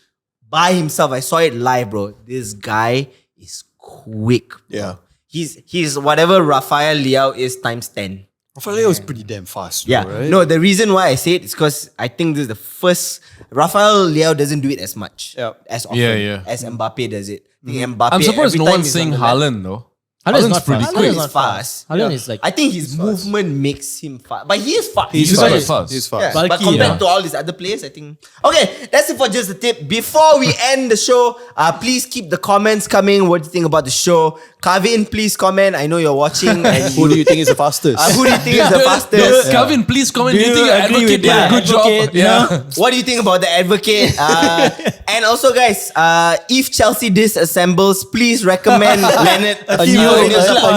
by himself. I saw it live, bro. This guy is quick. Yeah. He's whatever Rafael Leao is times 10. Rafael was pretty damn fast. Yeah. Right? No, the reason why I say it is because I think this is the first. Rafael Leao doesn't do it as much, Yeah. as often Yeah. as Mbappe does it. I think Mbappe, I'm surprised every no time one's he's saying on the left- Haaland though. Haaland's Haaland's not pretty fast. quick. Haaland's He's not fast. Haaland is like I think his movement makes him fast. But he is fast. He's quite fast. fast. He's Yeah, fast. Bulky, but compared yeah. to all these other players, I think. Okay, that's it for just the tip. Before we end the show, please keep the comments coming. What do you think about the show? Kavin, please comment. I know you're watching. And Who do you think is the fastest? who do you think is the fastest? Calvin, please comment. Do you Do think you your agree advocate with did a my good job? advocate, you know? What do you think about the advocate? And also, guys, if Chelsea disassembles, please recommend Leonard a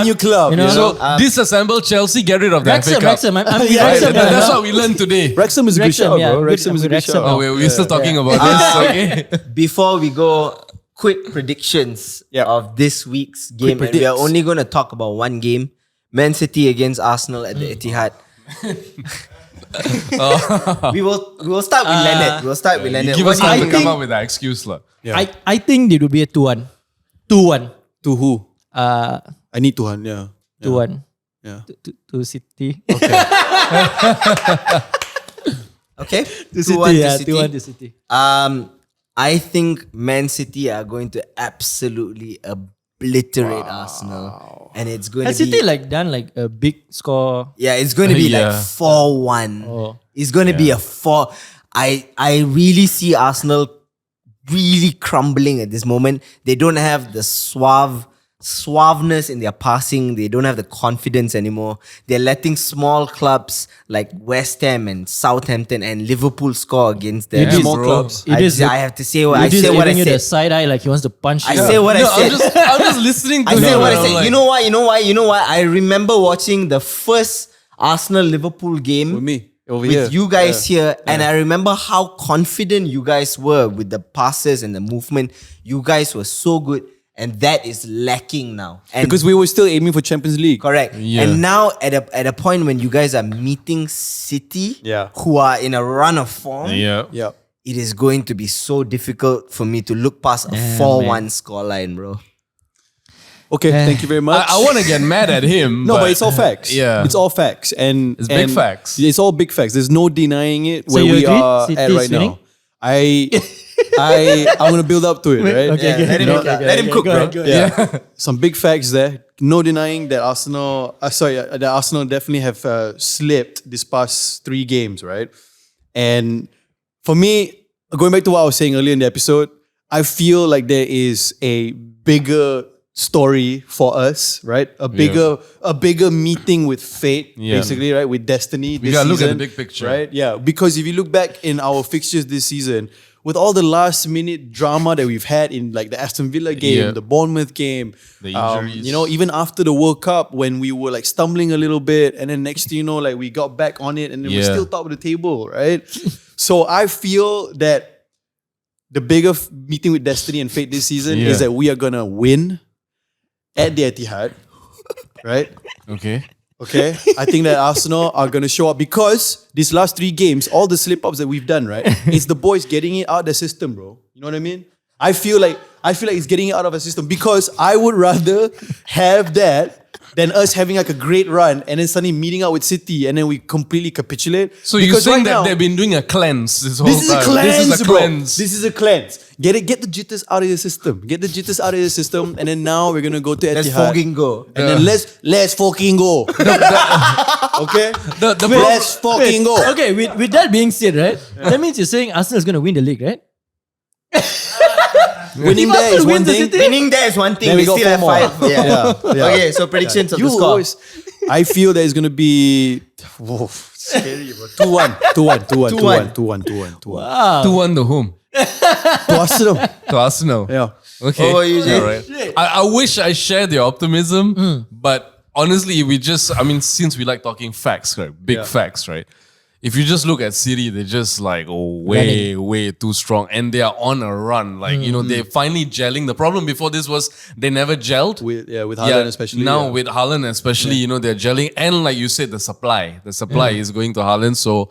new club. You know? So disassemble Chelsea, get rid of the FA Cup. Wrexham. I'm Right, Wrexham. that's what we learned today. Wrexham is a good Wrexham, shout, yeah. bro. Good- Wrexham is a good Wrexham. shout. Oh, we're still talking about this. Okay. Before we go, quick predictions Yeah. of this week's game. And we are predicts. only going to talk about one game. Man City against Arsenal at the Etihad. We will start with Leonard. We'll start with Leonard. Give What us do you time to think? come up with that excuse. lah. I think it will be a 2-1. 2-1. To who? Uh, I need to hunt, yeah. 2-1. Yeah. To City. Okay. To 2-1 City, to yeah. City. 2-1 to City. I think Man City are going to absolutely obliterate Arsenal. And it's going Has to be... City like done like a big score? Yeah, it's going to be like Yeah. 4-1. Oh. It's going to be a 4. I really see Arsenal really crumbling at this moment. They don't have the suaveness in their passing. They don't have the confidence anymore. They're letting small clubs like West Ham and Southampton and Liverpool score against them. It is, Small bro. clubs. It is. I have to say what I It is say. What I giving you the said. side eye like he wants to punch you. I say what I No, said. I'm just listening to I say him, what I I'm said. like- You know why? I remember watching the first Arsenal Liverpool game With me, over with here. you guys here, and I remember how confident you guys were with the passes and the movement. You guys were so good, and that is lacking now. And Because we were still aiming for Champions League. correct. Yeah. And now at a point when you guys are meeting City, Yeah. who are in a run of form, Yeah. Yeah. it is going to be so difficult for me to look past a 4-1 scoreline, bro. Okay, thank you very much. I want to get mad at him. No, but it's all facts. Yeah. It's all facts. And It's big facts. It's all big facts. There's no denying it So where you we agree? are City at is right winning? now. I'm gonna build up to it, right? Okay, okay. let him cook, let him cook, go bro. ahead, go ahead. Yeah. Some big facts there. No denying that Arsenal, that Arsenal definitely have slipped this past 3 games, right? And for me, going back to what I was saying earlier in the episode, I feel like there is a bigger story for us, right? A bigger meeting with fate, Yeah. basically, right? With destiny. We this gotta look at the season, big picture. right? Yeah, because if you look back in our fixtures this season, with all the last minute drama that we've had in like the Aston Villa game, Yeah. the Bournemouth game, The injuries. even after the World Cup when we were like stumbling a little bit, and then next thing you know, like we got back on it and then we're Yeah. still top of the table, right? So I feel that the bigger meeting with destiny and fate this season Yeah. is that we are gonna win at the Etihad, right? Okay. Okay, I think that Arsenal are going to show up because these last 3 games, all the slip-ups that we've done, right? It's the boys getting it out of the system, bro. You know what I mean? I feel like I feel like it's getting out of our system because I would rather have that than us having like a great run and then suddenly meeting up with City and then we completely capitulate. So you're Because saying right that now, they've been doing a cleanse this whole this is time? a cleanse, This is a bro. cleanse. This is a cleanse. Get the jitters out of your system. Get the jitters out of your system, and then now we're gonna go to Let's Etihad. fucking go. And then let's fucking go. Okay? The Let's fucking go. Okay, with that being said, right? That means you're saying Arsenal is going to win the league, right? Winning If there is Arsenal one wins the thing. City- Winning there is one thing. Then We we got still have 4 more. 5. Yeah. Yeah. Okay, so predictions of You the score. always, I feel that it's gonna be scary, bro. 2-1. 2-1. 2-1. 2-1. 2-1. 2-1. 2-1. Wow. 2-1 to whom? To Arsenal. To Arsenal. Yeah. Okay. Oh, you All right. I wish I shared your optimism, but honestly, since we like talking facts, right? Big facts, right? If you just look at City, they're just like way too strong, and they are on a run. Like they're finally gelling. The problem before this was they never gelled. With Haaland especially. Now yeah. with Haaland especially, they're gelling, and like you said, the supply is going to Haaland. So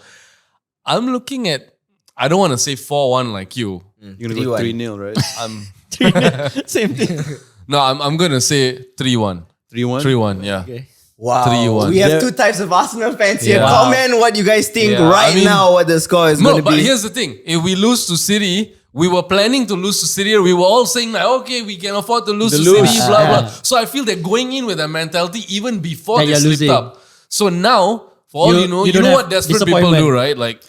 I'm looking at. I don't want to say 4-1 like you. You're gonna go 3-0, right? I'm Same thing. no, I'm gonna say 3-1. 3-1? 3-1, yeah. Okay. Wow. 3-1. We have There- 2 types of Arsenal fans here. Yeah. Comment what you guys think Yeah, right I mean- now what the score is No, going to but be. here's the thing. If we lose to City, we were planning to lose to City. We were all saying like, okay, we can afford to lose to lose. City, blah, blah. So I feel they're going in with a mentality even before That they you're slipped losing. up. So now, for all You- you know, you you don't know have what desperate people disappointment. do, right? Like,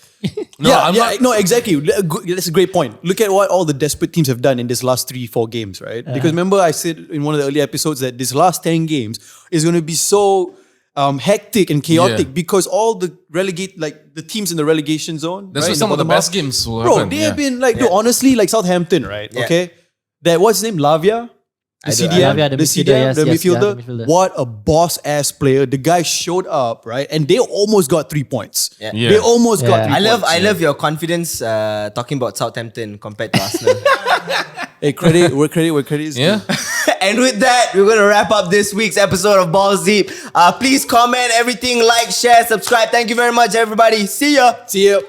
no, yeah, I'm not. no, exactly. That's a great point. Look at what all the desperate teams have done in this last 3-4 games, right? Because remember I said in one of the early episodes that this last 10 games is going to be so hectic and chaotic Yeah. because all the the teams in the relegation zone. That's right, why in some of the bottom best half, games will Bro, happen. they yeah. have been like, dude, honestly, like Southampton, right? Yeah. Okay. That, what's his name? Lavia? The do- CDM? Lavia, the the midfielder, CDM, yes, the yes, midfielder. yeah, the midfielder. What a boss ass player. The guy showed up, right? And they almost got 3 points. Yeah. Yeah. They almost got Yeah. 3 points. I love your confidence talking about Southampton compared to Arsenal. Hey, where credit is Yeah. due. And with that, we're going to wrap up this week's episode of Balls Deep. Please comment everything, like, share, subscribe. Thank you very much, everybody. See ya. See ya.